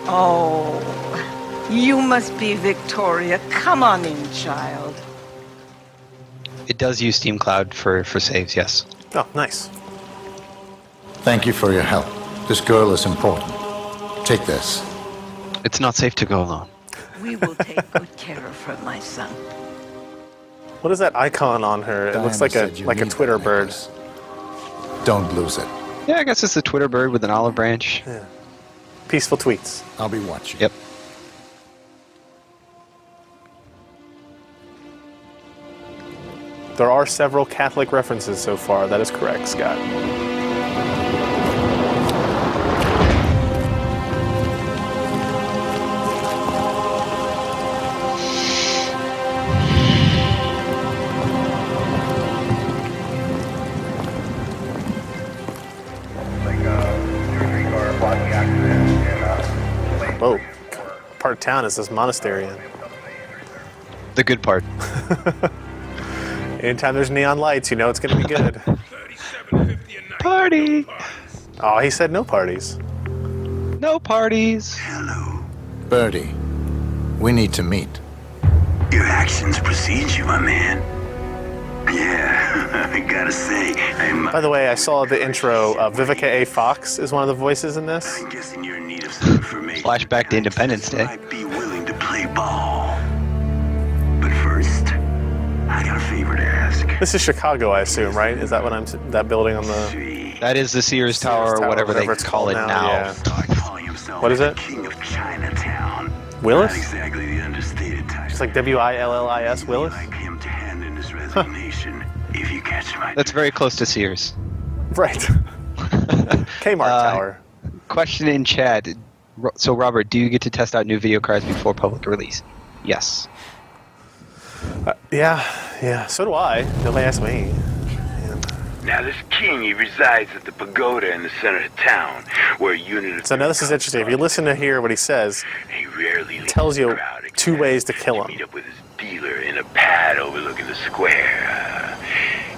Oh, you must be Victoria. Come on in, child. It does use Steam Cloud for saves, yes. Oh, nice. Thank you for your help. This girl is important. Take this. It's not safe to go alone. We will take good care of her, my son. What is that icon on her? It looks like a Twitter bird. Don't lose it. Yeah, I guess it's a Twitter bird with an olive branch. Yeah. Peaceful tweets. I'll be watching. Yep. There are several Catholic references so far. That is correct, Scott. Whoa. What part of town is this monastery in? The good part. Anytime there's neon lights, you know it's going to be good. Party! Oh, he said no parties. No parties. Hello. Birdie, we need to meet. Your actions precede you, my man. Yeah, I gotta say, I'm... By the way, I saw the intro. Vivica A. Fox is one of the voices in this. I'm guessing you're in need of some information. Flashback to Independence Day. Might be willing This is Chicago, I assume, right? Is that what that building on the... That is the Sears Tower, or whatever they it's call it now. Yeah. What is it? King of Chinatown. Willis? Not exactly the understated type. Just like Willis? Willis? Like him to hand in his resignation, if you catch my... That's very close to Sears. Right. Kmart Tower. Question in chat. So, Robert, do you get to test out new video cards before public release? Yes. Yeah. So do I. Nobody asked me. Now, this king, he resides at the pagoda in the center of town, where a unit of... So now this is interesting. If you listen to hear what he says, he rarely it tells you 2 ways to kill him. meet up with his dealer in a pad overlooking the square.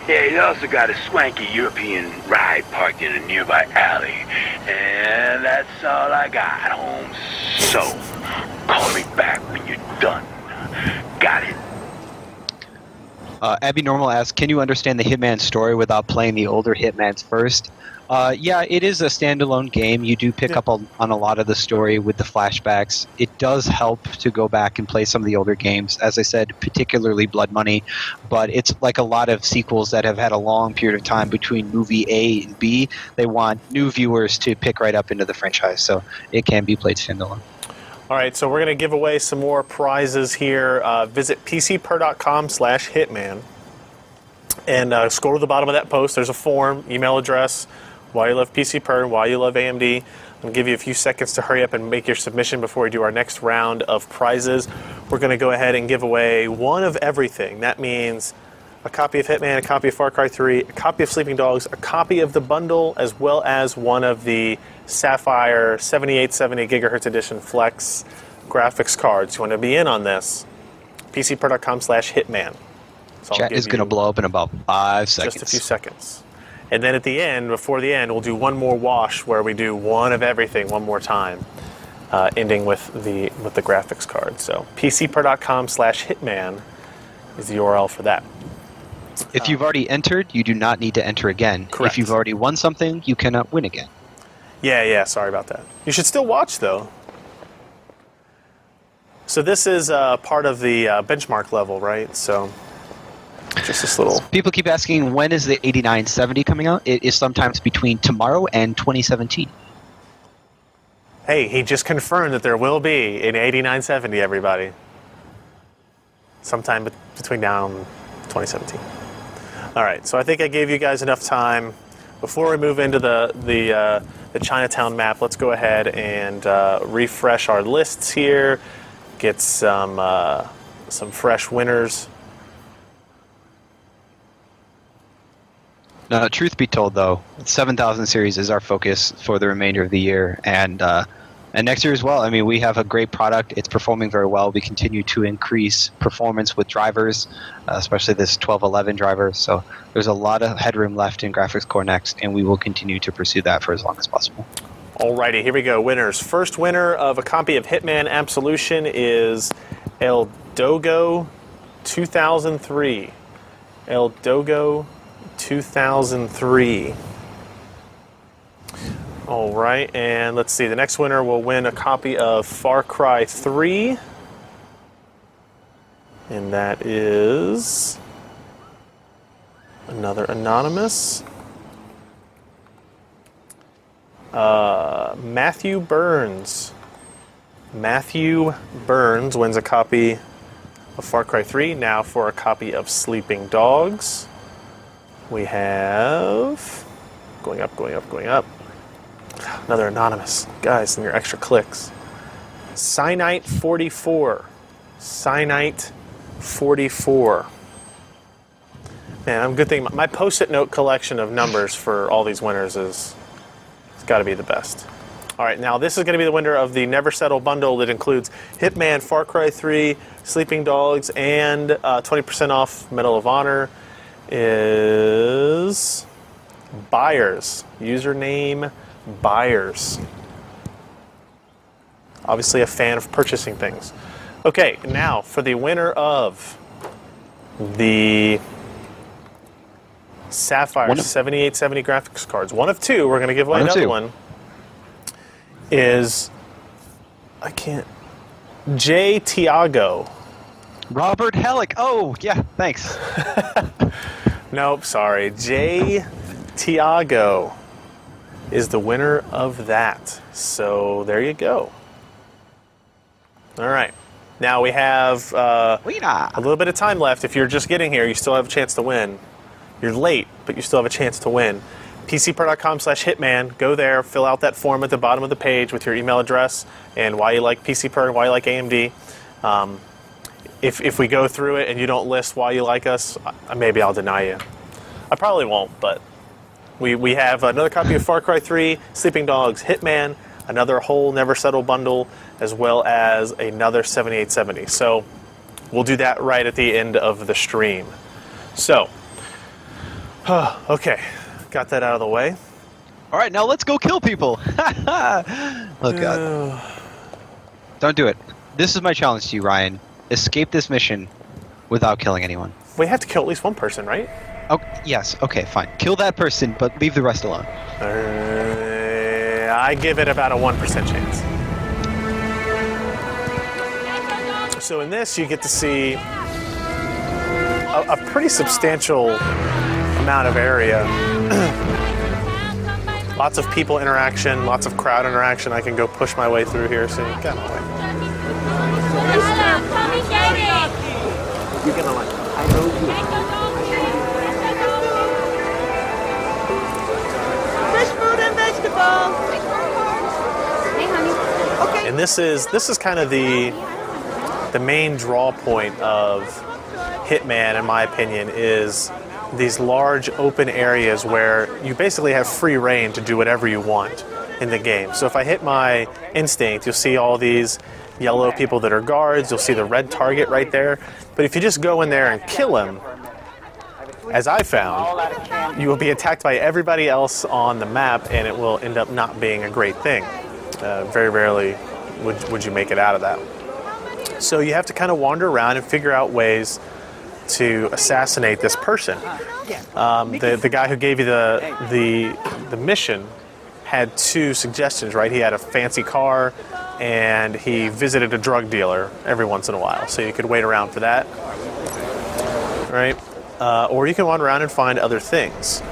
Yeah, he's also got a swanky European ride parked in a nearby alley. And that's all I got, Holmes. So, call me back when you're done. Got it? Abby Normal asks, can you understand the Hitman story without playing the older Hitmans first? Yeah, it is a standalone game. You do pick up on a lot of the story with the flashbacks. It does help to go back and play some of the older games. As I said, particularly Blood Money. But it's like a lot of sequels that have had a long period of time between movie A and B. They want new viewers to pick right up into the franchise. So it can be played standalone. All right, so we're going to give away some more prizes here. Visit pcper.com/hitman and scroll to the bottom of that post. There's a form, email address, why you love PCper and why you love AMD. I'll give you a few seconds to hurry up and make your submission before we do our next round of prizes. We're going to go ahead and give away one of everything. That means a copy of Hitman, a copy of Far Cry 3, a copy of Sleeping Dogs, a copy of the bundle, as well as one of the Sapphire 7870 GHz Edition Flex graphics cards. You want to be in on this? PCper.com/hitman. So Chat is going to blow up in about 5 seconds. Just a few seconds. And then at the end, before the end, we'll do one more wash where we do one of everything one more time, ending with the graphics card. So PCper.com/hitman is the URL for that. If you've already entered, you do not need to enter again. Correct. If you've already won something, you cannot win again. Yeah, sorry about that. You should still watch, though. So this is part of the benchmark level, right? So just this little... People keep asking, when is the 8970 coming out? It is sometimes between tomorrow and 2017. Hey, he just confirmed that there will be an 8970, everybody. Sometime between now and 2017. All right, so I think I gave you guys enough time. Before we move into the Chinatown map, let's go ahead and refresh our lists here, get some fresh winners. Now, truth be told, though, 7000 series is our focus for the remainder of the year, and next year as well. I mean, we have a great product. It's performing very well. We continue to increase performance with drivers, especially this 1211 driver. So there's a lot of headroom left in Graphics Core Next, and we will continue to pursue that for as long as possible. Alrighty, here we go. Winners. First winner of a copy of Hitman Absolution is El Dogo 2003. El Dogo 2003. All right, and let's see. The next winner will win a copy of Far Cry 3. And that is another anonymous. Matthew Burns. Matthew Burns wins a copy of Far Cry 3. Now for a copy of Sleeping Dogs. We have... Going up. Another anonymous. Guys, and your extra clicks. Cynite 44. Cynite 44. Man, I'm good thing my post-it note collection of numbers for all these winners is it's got to be the best. All right, now this is going to be the winner of the Never Settle bundle that includes Hitman, Far Cry 3, Sleeping Dogs, and 20% off Medal of Honor is Byers. Username Byers. Obviously a fan of purchasing things. Okay, now for the winner of the Sapphire 7870 graphics cards. One of two. We're going to give away another one. Is J. Tiago. Robert Hellick. Oh, yeah, thanks. Nope, sorry. Jay Tiago is the winner of that. So there you go. All right. Now we have a little bit of time left. If you're just getting here, you still have a chance to win. You're late, but you still have a chance to win. PCPer.com/Hitman. Go there, fill out that form at the bottom of the page with your email address and why you like PCPer and why you like AMD. If we go through it and you don't list why you like us, maybe I'll deny you. I probably won't, but we have another copy of Far Cry 3, Sleeping Dogs, Hitman, another whole Never Settle bundle, as well as another 7870. So we'll do that right at the end of the stream. So, okay, got that out of the way. All right, now let's go kill people. Oh, God. Don't do it. This is my challenge to you, Ryan. Escape this mission without killing anyone. We have to kill at least one person, right? Oh, yes. Okay, fine. Kill that person, but leave the rest alone. I give it about a 1% chance. So in this, you get to see a pretty substantial amount of area. Lots of people interaction, lots of crowd interaction. I can go push my way through here, so get my way. You're gonna like, I know you. Fresh fruit and vegetables. Hey, honey. Okay. And this is kind of the main draw point of Hitman, in my opinion, is these large open areas where you basically have free reign to do whatever you want in the game. So if I hit my instinct, you'll see all these yellow people that are guards, you'll see the red target right there. But if you just go in there and kill him, as I found, you will be attacked by everybody else on the map and it will end up not being a great thing. Very rarely would you make it out of that. So you have to kind of wander around and figure out ways to assassinate this person. The guy who gave you the mission had two suggestions, right? He had a fancy car and he visited a drug dealer every once in a while, so you could wait around for that, right? Or you can wander around and find other things.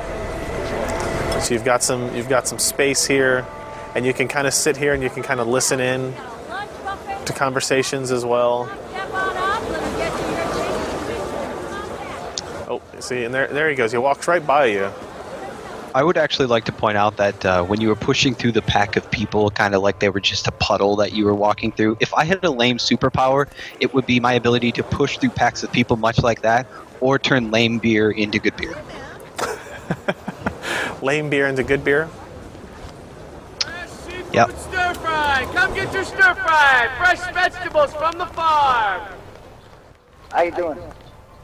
So you've got some space here, and you can kind of sit here and you can kind of listen in to conversations as well. Oh, see, and there he goes. He walks right by you. I would actually like to point out that when you were pushing through the pack of people, kind of like they were just a puddle that you were walking through, if I had a lame superpower, it would be my ability to push through packs of people much like that, or turn lame beer into good beer. Lame beer into good beer? Yep. Stir fry! Come get your stir fry! Fresh vegetables from the farm! How you doing?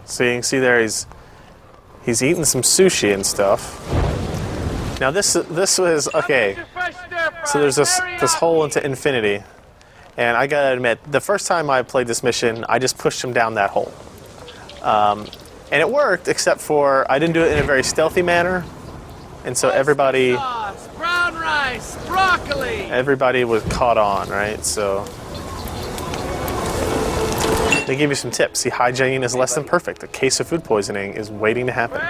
So you can see there he's eating some sushi and stuff. Now this was okay. So there's this hole into infinity, and I gotta admit, the first time I played this mission, I just pushed him down that hole, and it worked, except for I didn't do it in a very stealthy manner, and so everybody brown rice, broccoli. Everybody was caught on, right? So they give you some tips. See, hygiene is less than perfect. A case of food poisoning is waiting to happen.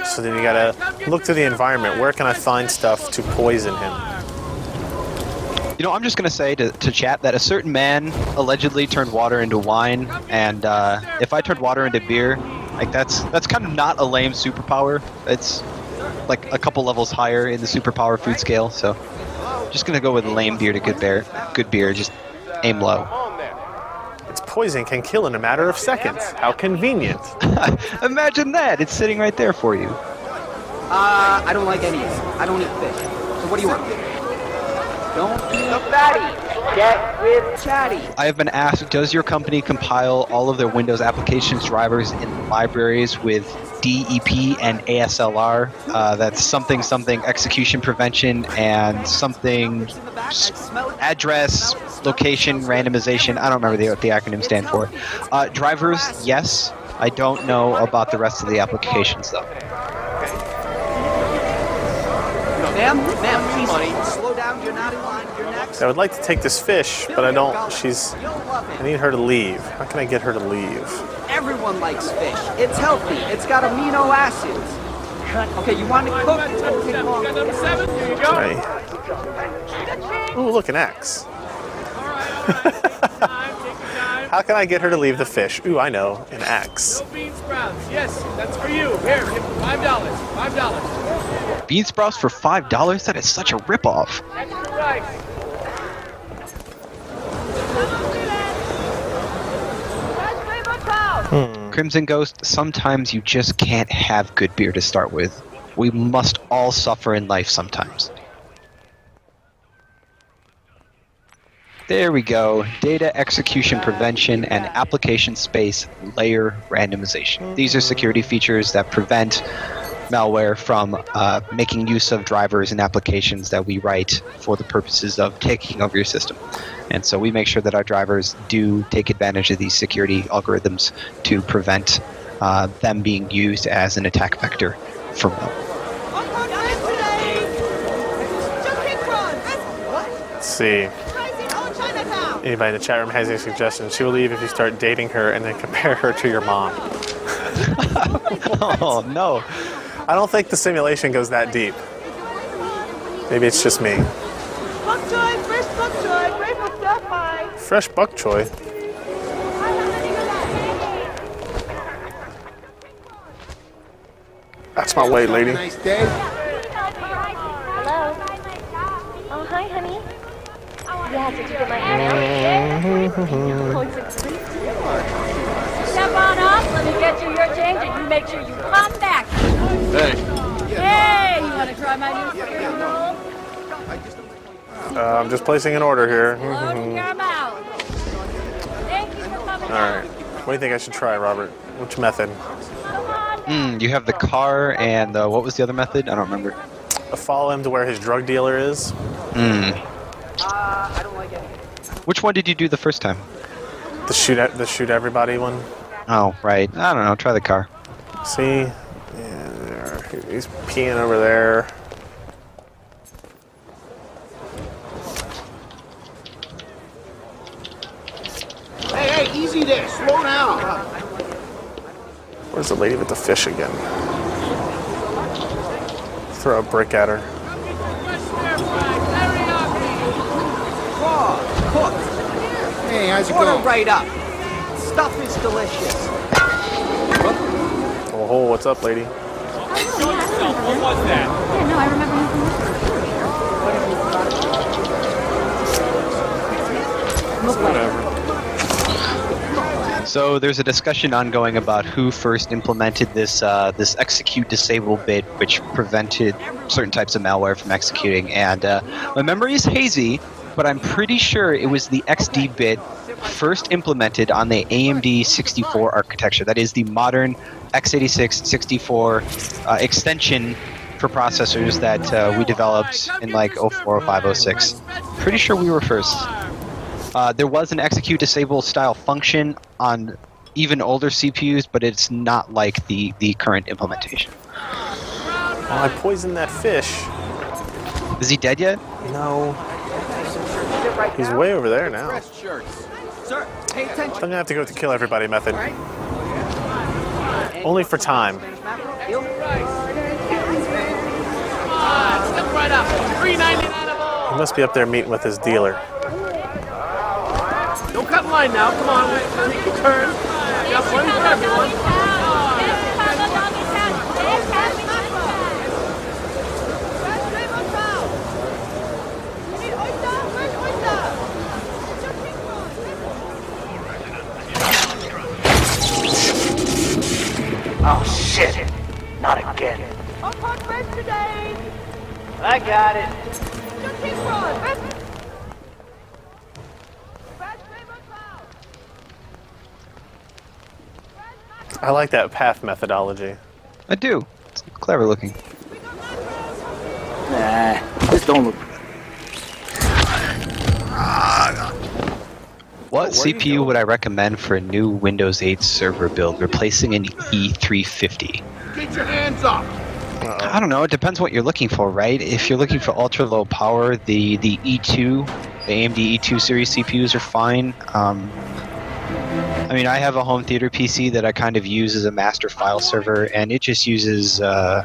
So then you gotta look through the environment. Where can I find stuff to poison him? You know, I'm just gonna say to chat that a certain man allegedly turned water into wine, and if I turned water into beer, like that's kind of not a lame superpower. It's like a couple levels higher in the superpower food scale. So, just gonna go with lame beer to good beer. Good beer, just aim low. Its poison can kill in a matter of seconds. How convenient. Imagine that. It's sitting right there for you. I don't like any of it. I don't eat fish. So what do you want? Don't be fatty. Get with chatty. I have been asked, does your company compile all of their Windows applications drivers in libraries with DEP and ASLR? That's something execution prevention and something address location randomization. I don't remember what the acronym stand for. Drivers, yes. I don't know about the rest of the applications though. Ma'am, please slow down. You're not in line. You're next. I would like to take this fish, but I don't. I need her to leave. How can I get her to leave? Everyone likes fish. It's healthy. It's got amino acids. Okay, you want it cooked? It's gonna take long. Got number 7. Here you go. Right. Ooh, look, an axe. How can I get her to leave the fish? Ooh, I know, an axe. No bean sprouts. Yes, that's for you. Here, $5. $5. Bean sprouts for $5? That is such a ripoff. Extra rice. Crimson Ghost, sometimes you just can't have good beer to start with. We must all suffer in life sometimes. There we go. Data execution prevention and application space layer randomization. These are security features that prevent malware from making use of drivers and applications that we write for the purposes of taking over your system. And so we make sure that our drivers do take advantage of these security algorithms to prevent them being used as an attack vector for malware. Let's see. Anybody in the chat room has any suggestions? She will leave if you start dating her and then compare her to your mom. Oh, no. I don't think the simulation goes that deep. Maybe it's just me. Bok choy, fresh bok choy, great for stir fry. Fresh bok choy. That's my way, lady. Nice day. Hello. Oh, hi, honey. Yeah, did you get my email? Step on up, let me get you your change, and you make sure you come back. Hey. Hey, you want to try my new cereal roll? I'm just placing an order here. Close your mouth. Thank you for coming. All right. What do you think I should try, Robert? Which method? You have the car and what was the other method? I don't remember. Follow him to where his drug dealer is. I don't like it. Which one did you do the first time? The shoot everybody one. Oh, right. I don't know. Try the car. See? Yeah, there. He's peeing over there. Hey, easy there. Slow down. Where's the lady with the fish again? Throw a brick at her. Cooked. Hey, how's it Order going? right up. Stuff is delicious. Oh, what's up, lady? Show yourself. What was that? Yeah, no, I remember Whatever. So there's a discussion ongoing about who first implemented this this execute disable bit, which prevented certain types of malware from executing. And my memory is hazy, but I'm pretty sure it was the XD bit first implemented on the AMD 64 architecture. That is the modern x86 64 extension for processors that we developed in like 04, 05, 06. Pretty sure we were first. There was an execute disable style function on even older CPUs, but it's not like the current implementation. Oh, I poisoned that fish. Is he dead yet? No. He's way over there now. Sir, pay attention. I'm gonna have to go with the kill everybody method. Only for time. Step right up. $3.99. He must be up there meeting with his dealer. Don't cut in line now. Come on. Take your turn. You got plenty for everyone. Oh, shit. Not again. I got it. I like that path methodology. I do. It's clever looking. Nah, this don't look... What CPU would I recommend for a new Windows 8 server build replacing an E350? Get your hands up. I don't know. It depends what you're looking for, right? If you're looking for ultra low power, the E2, the AMD E2 series CPUs are fine. I mean, I have a home theater PC that I kind of use as a master file server, and it just uses an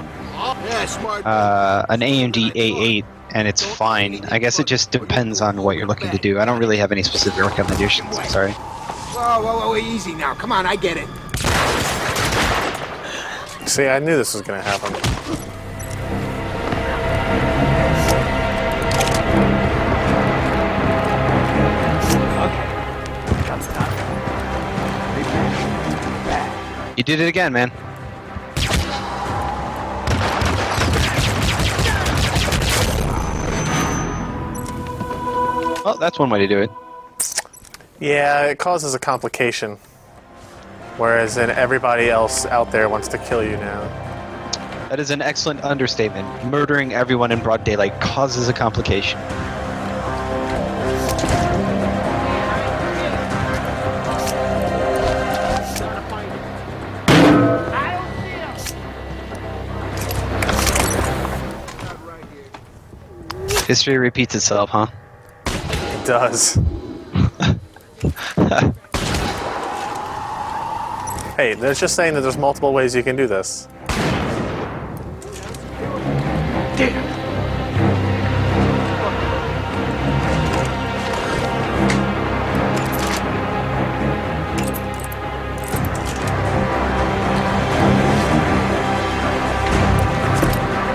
AMD A8, and it's fine. I guess it just depends on what you're looking to do. I don't really have any specific recommendations. I'm sorry. Whoa, easy now. Come on, I get it. See, I knew this was going to happen. You did it again, man. Oh, that's one way to do it. Yeah, it causes a complication. Whereas then everybody else out there wants to kill you now. That is an excellent understatement. Murdering everyone in broad daylight causes a complication. History repeats itself, huh? It does. Hey, they're just saying that there's multiple ways you can do this. Damn.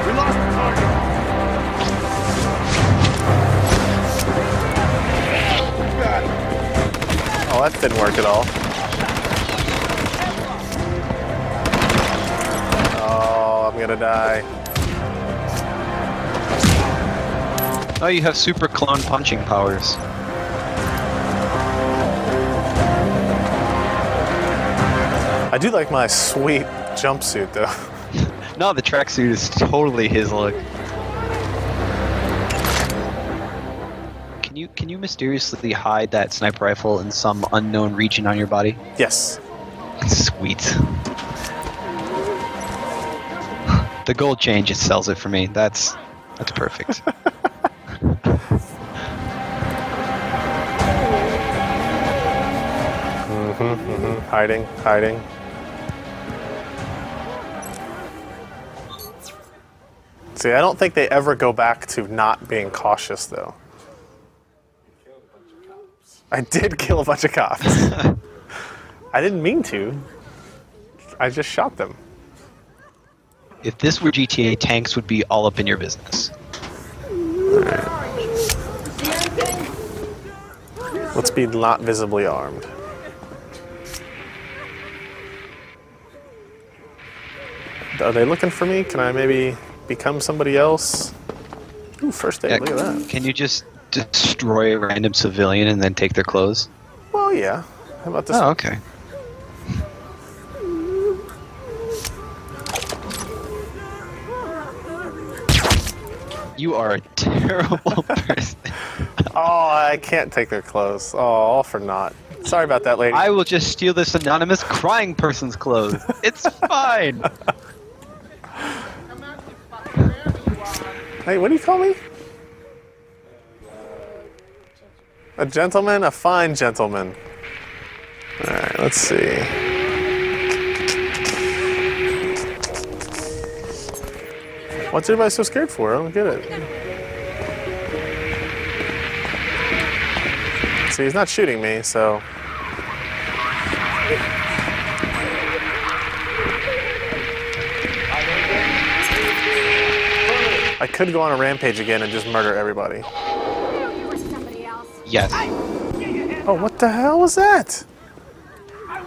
We lost the target. Oh, that didn't work at all. Oh, I'm gonna die. Oh, you have super clone punching powers. I do like my sweet jumpsuit, though. No, the tracksuit is totally his look. Can you mysteriously hide that sniper rifle in some unknown region on your body? Yes. Sweet. The gold chain just sells it for me. That's perfect. Hiding. See, I don't think they ever go back to not being cautious, though. I did kill a bunch of cops. I didn't mean to. I just shot them. If this were GTA, tanks would be all up in your business. Let's be not visibly armed. Are they looking for me? Can I maybe become somebody else? Ooh, first aid, Yeah, look at that. Can you just destroy a random civilian and then take their clothes? Well, yeah. How about this? Oh, okay. You are a terrible person. Oh, I can't take their clothes. Oh, all for naught. Sorry about that, lady. I will just steal this anonymous crying person's clothes. It's fine. Hey, what do you call me? A gentleman? A fine gentleman. Alright, let's see. What's everybody so scared for? I don't get it. See, he's not shooting me, so... I could go on a rampage again and just murder everybody. Yes. Oh, what the hell was that?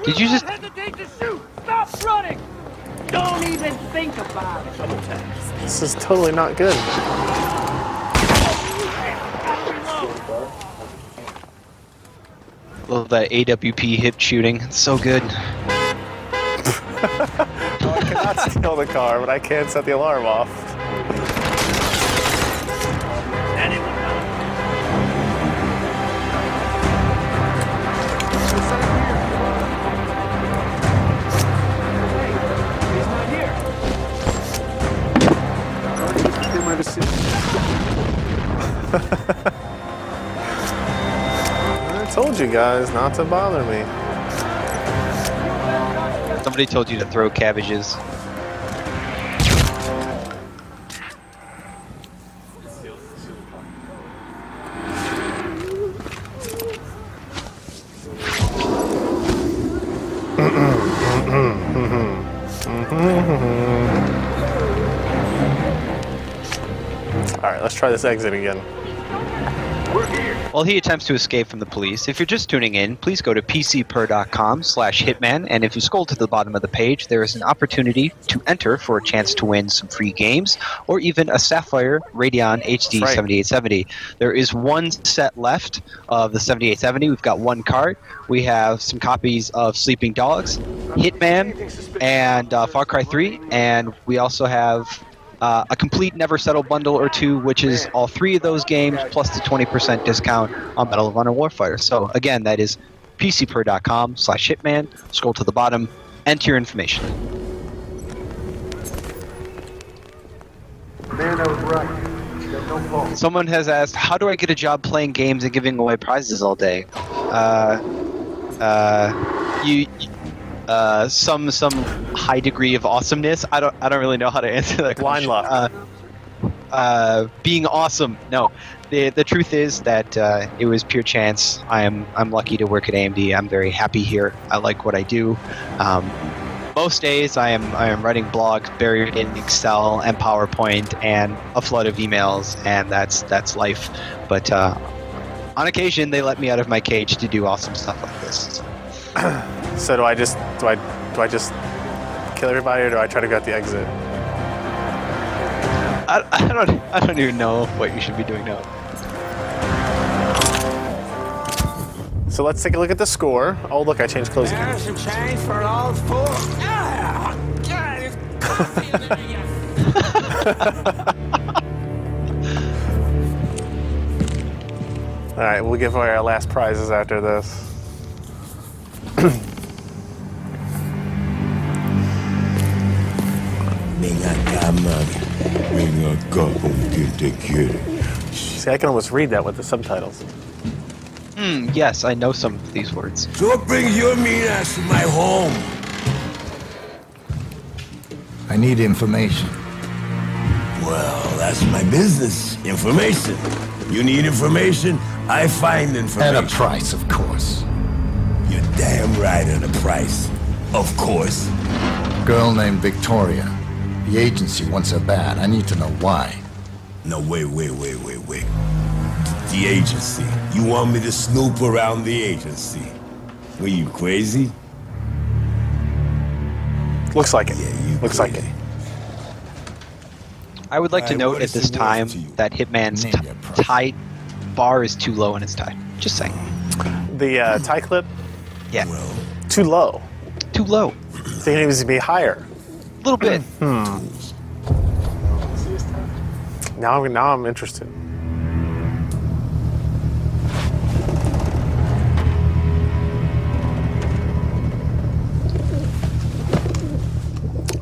Did you just... Hesitate to shoot! Stop running! Don't even think about it! This is totally not good. Love that AWP hip shooting. It's so good. Oh, I cannot steal the car, but I can set the alarm off. I told you guys not to bother me. Somebody told you to throw cabbages. Alright, let's try this exit again. While he attempts to escape from the police, if you're just tuning in, please go to pcper.com/hitman, and if you scroll to the bottom of the page, there is an opportunity to enter for a chance to win some free games, or even a Sapphire Radeon HD 7870. There is one set left of the 7870. We've got one card. We have some copies of Sleeping Dogs, Hitman, and Far Cry 3, and we also have a complete Never Settle bundle or two, which is all three of those games plus the 20% discount on Medal of Honor Warfighter. So again, that is pcper.com/hitman. Scroll to the bottom, enter your information. Man, I was right. You got no fault. Someone has asked, how do I get a job playing games and giving away prizes all day? Some high degree of awesomeness. I don't really know how to answer that question. Blind luck. Being awesome. No, the truth is that it was pure chance. I'm lucky to work at AMD. I'm very happy here. I like what I do. Most days I am writing blogs buried in Excel and PowerPoint and a flood of emails, and that's life. But on occasion they let me out of my cage to do awesome stuff like this. So do I just kill everybody, or do I try to go at the exit? I don't even know what you should be doing now. So let's take a look at the score. Oh look, I changed clothes again. There's some change for all four. Ah, God, it's coffee under your All right, we'll give away our last prizes after this. See, I can almost read that with the subtitles. Yes, I know some of these words. So bring your mean ass to my home. I need information. Well, that's my business. Information. You need information, I find information. At a price, of course. You're damn right at a price. Of course. Girl named Victoria. The agency wants her bad. I need to know why. No, wait. The agency. You want me to snoop around the agency? Were you crazy? Looks like it. Yeah, Looks like it. I would like to note at this time that Hitman's tie bar is too low in his tie. Just saying. The tie clip? Yeah. Too low. Too low. Think it needs to be higher. A little bit. Now I'm interested.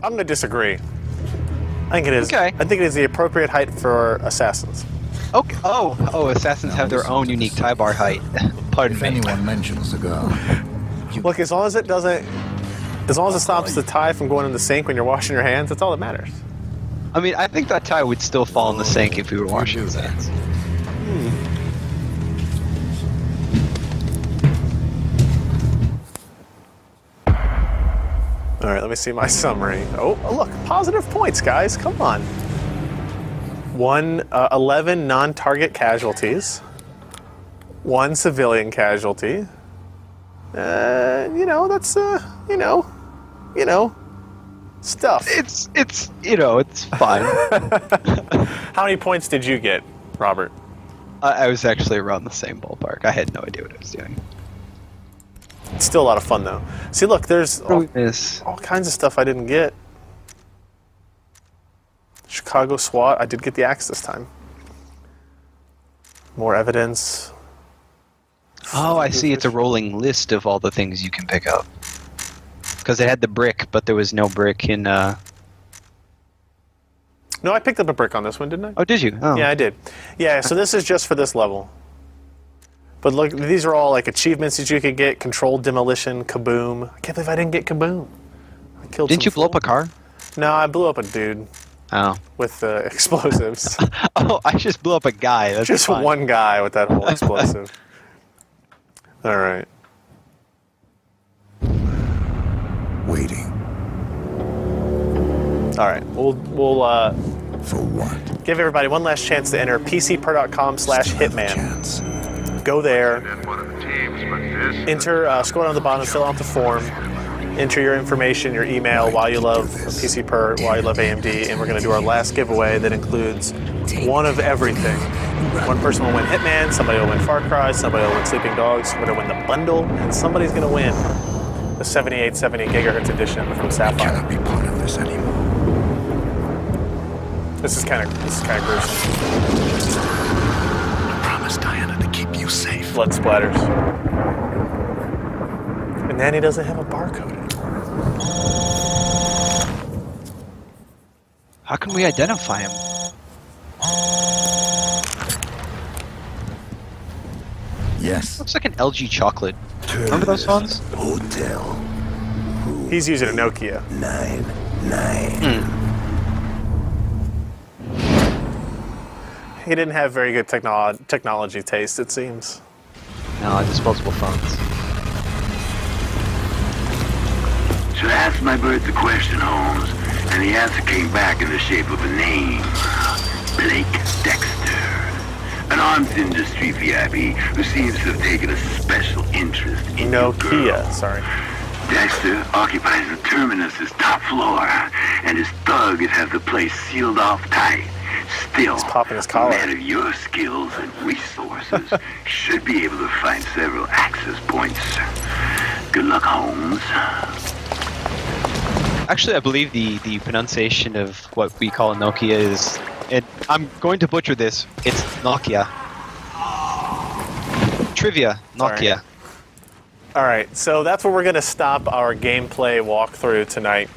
I'm going to disagree. I think it is. Okay. I think it is the appropriate height for assassins. Okay. Oh, assassins have their own unique tie bar height. Pardon me. If anyone mentions the girl. Look, as long as it stops the tie from going in the sink when you're washing your hands, that's all that matters. I mean, I think that tie would still fall in the sink if we were washing his hands. All right, let me see my summary. Oh, look, positive points, guys. Come on. 11 non-target casualties. 1 civilian casualty. That's stuff. It's fine. How many points did you get, Robert? I was actually around the same ballpark. I had no idea what I was doing. It's still a lot of fun, though. See, look, there's all kinds of stuff I didn't get. Chicago SWAT. I did get the axe this time. More evidence. Oh, I see. It's a rolling list of all the things you can pick up. Because it had the brick, but there was no brick in... No, I picked up a brick on this one, didn't I? Oh, did you? Oh. Yeah, I did. Yeah, so this is just for this level. But look, these are all like achievements that you could get. Controlled demolition, kaboom. I can't believe I didn't get kaboom. Didn't you blow up a car? No, I blew up a dude. Oh. With explosives. Oh, I just blew up a guy. That's just fine. one guy with that whole explosive. All right. Waiting. All right. We'll for what? Give everybody one last chance to enter pcper.com/hitman. Go there. Enter, scroll down the bottom, fill out the form. Enter your information, your email, why you love PCPer, why you love AMD, and we're going to do our last giveaway that includes one of everything. One person will win Hitman, somebody will win Far Cry, somebody will win Sleeping Dogs, somebody will win the bundle, and somebody's going to win the 7870 gigahertz edition from Sapphire. I cannot be part of this anymore. This is kind of gruesome. I promised Diana to keep you safe. Blood splatters. And Nanny doesn't have a barcode. How can we identify him? Yes. Looks like an LG chocolate. Remember those phones? Hotel. He's using a Nokia. 99. He didn't have very good technology taste, it seems. No, disposable phones. So I asked my bird the question, Holmes, and the answer came back in the shape of a name. Blake Dexter. An arms industry VIP who seems to have taken a special interest in Nokia, sorry. Dexter occupies the terminus's top floor, and his thugs have the place sealed off tight. Still, he's popping his collar. A man of your skills and resources should be able to find several access points. Good luck, Holmes. Actually, I believe the pronunciation of what we call a Nokia is... I'm going to butcher this. It's Nokia. Trivia. Nokia. Sorry. All right, so that's where we're going to stop our gameplay walkthrough tonight.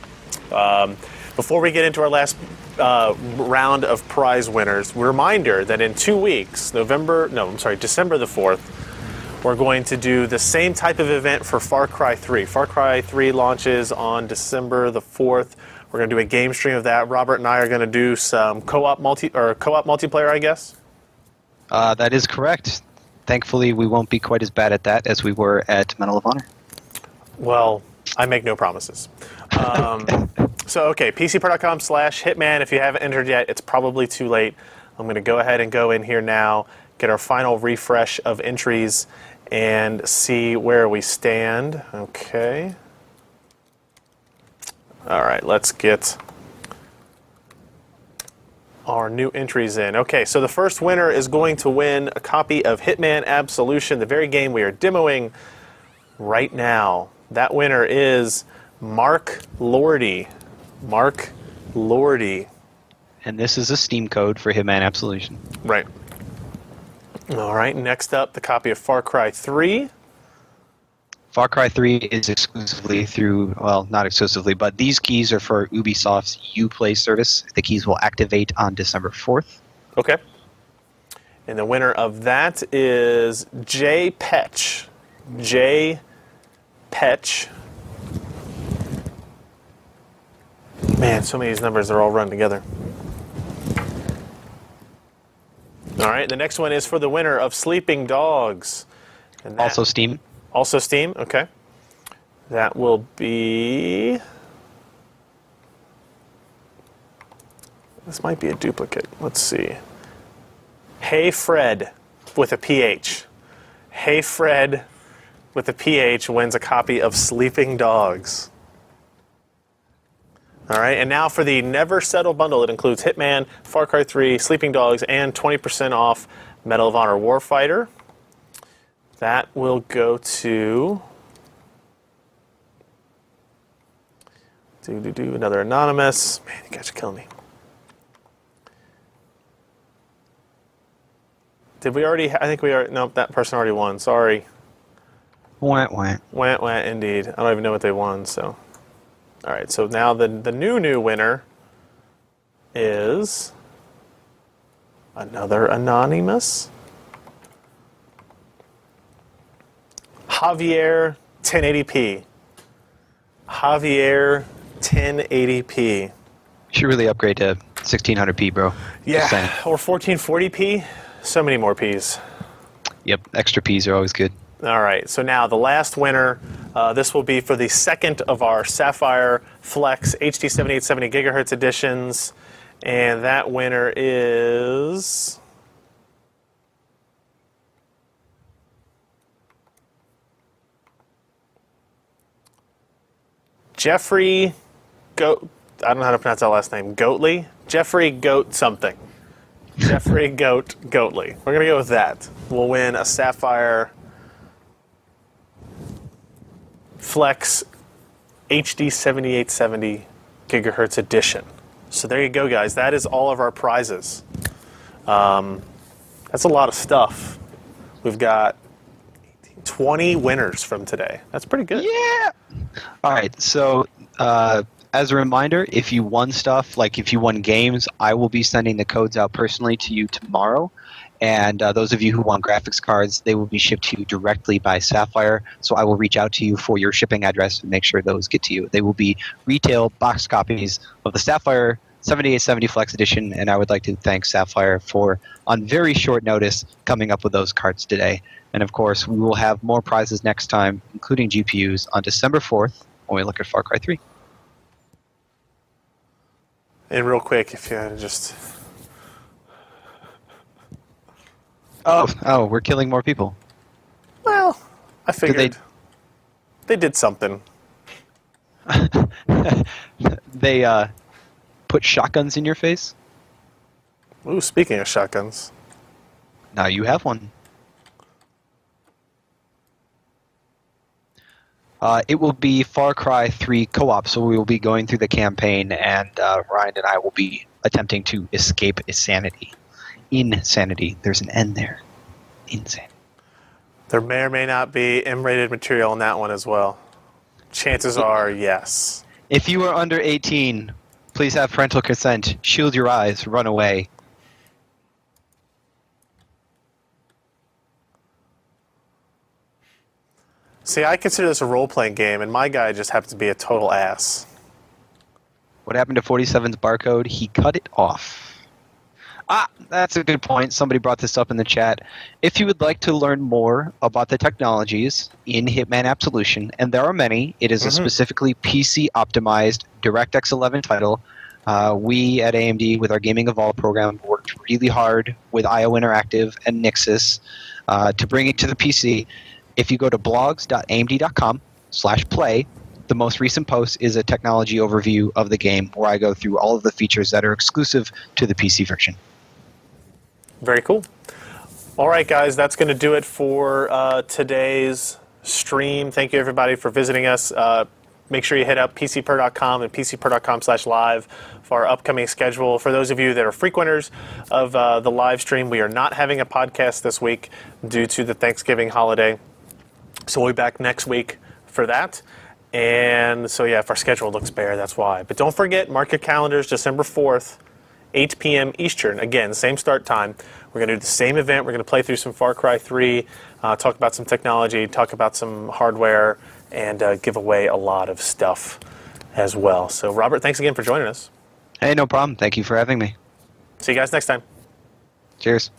Before we get into our last round of prize winners, reminder that in 2 weeks, December the 4th, we're going to do the same type of event for Far Cry 3. Far Cry 3 launches on December the 4th. We're going to do a game stream of that. Robert and I are going to do some co-op multiplayer, I guess. That is correct. Thankfully, we won't be quite as bad at that as we were at Medal of Honor. Well, I make no promises. So, pcper.com/hitman. If you haven't entered yet, it's probably too late. I'm going to go ahead and go in here now, get our final refresh of entries, and see where we stand. Okay. All right, let's get our new entries in. Okay, so the first winner is going to win a copy of Hitman Absolution, the very game we are demoing right now. That winner is Mark Lordy. Mark Lordy. And this is a Steam code for Hitman Absolution. Right. All right, next up, the copy of Far Cry 3. Far Cry 3 is exclusively through, well, not exclusively, but these keys are for Ubisoft's Uplay service. The keys will activate on December 4th. Okay. And the winner of that is Jay Petch. Jay Petch. Man, so many of these numbers are all run together. All right, the next one is for the winner of Sleeping Dogs. And Also Steam. Also Steam, okay. That will be... This might be a duplicate. Let's see. Hey Fred with a PH. Hey Fred with a PH wins a copy of Sleeping Dogs. All right, and now for the Never Settle bundle. It includes Hitman, Far Cry 3, Sleeping Dogs, and 20% off Medal of Honor Warfighter. That will go to... Another anonymous. Man, you guys are killing me. Did we already... I think we are... Nope, that person already won. Sorry. Wah, wah. Wah, wah, indeed. I don't even know what they won, so... All right, so now the new winner is another anonymous. Javier 1080p. Javier 1080p. Should really upgrade to 1600p, bro. Yeah, or 1440p. So many more P's. Yep, extra P's are always good. All right, so now the last winner, this will be for the second of our Sapphire Flex HD 7870 gigahertz editions, and that winner is Jeffrey Goat. I don't know how to pronounce that last name. Goatley? Jeffrey Goat something. Jeffrey Goatley. We're going to go with that. We'll win a Sapphire Flex HD 7870 gigahertz edition. So there you go, guys. That is all of our prizes. That's a lot of stuff. We've got 20 winners from today. That's pretty good. Yeah! All right, so as a reminder, if you won stuff, like if you won games, I will be sending the codes out personally to you tomorrow. And those of you who want graphics cards, they will be shipped to you directly by Sapphire. So I will reach out to you for your shipping address and make sure those get to you. They will be retail box copies of the Sapphire 7870 Flex Edition. And I would like to thank Sapphire for, on very short notice, coming up with those cards today. And of course, we will have more prizes next time, including GPUs, on December 4th when we look at Far Cry 3. And real quick, if you had to just... Oh, we're killing more people. Well, I figured they did something. They put shotguns in your face? Ooh, speaking of shotguns. Now you have one. It will be Far Cry 3 co-op, so we will be going through the campaign, and Ryan and I will be attempting to escape insanity. Insanity. There's an N there. Insanity. There may or may not be M-rated material in that one as well. Chances are, yes. If you are under 18, please have parental consent. Shield your eyes. Run away. See, I consider this a role-playing game, and my guy just happens to be a total ass. What happened to 47's barcode? He cut it off. Ah, that's a good point. Somebody brought this up in the chat. If you would like to learn more about the technologies in Hitman Absolution, and there are many, it is a specifically PC-optimized DirectX 11 title. We at AMD, with our Gaming Evolved program, worked really hard with IO Interactive and Nixus to bring it to the PC. If you go to blogs.amd.com/play, the most recent post is a technology overview of the game where I go through all of the features that are exclusive to the PC version. Very cool. All right, guys, that's going to do it for today's stream. Thank you, everybody, for visiting us. Make sure you hit up pcper.com and pcper.com/live for our upcoming schedule. For those of you that are frequenters of the live stream, we are not having a podcast this week due to the Thanksgiving holiday. So we'll be back next week for that. And so, yeah, if our schedule looks bare, that's why. But don't forget, mark your calendars, December 4th, 8 p.m. Eastern. Again, same start time. We're going to do the same event. We're going to play through some Far Cry 3, talk about some technology, talk about some hardware, and give away a lot of stuff as well. So, Robert, thanks again for joining us. Hey, no problem. Thank you for having me. See you guys next time. Cheers.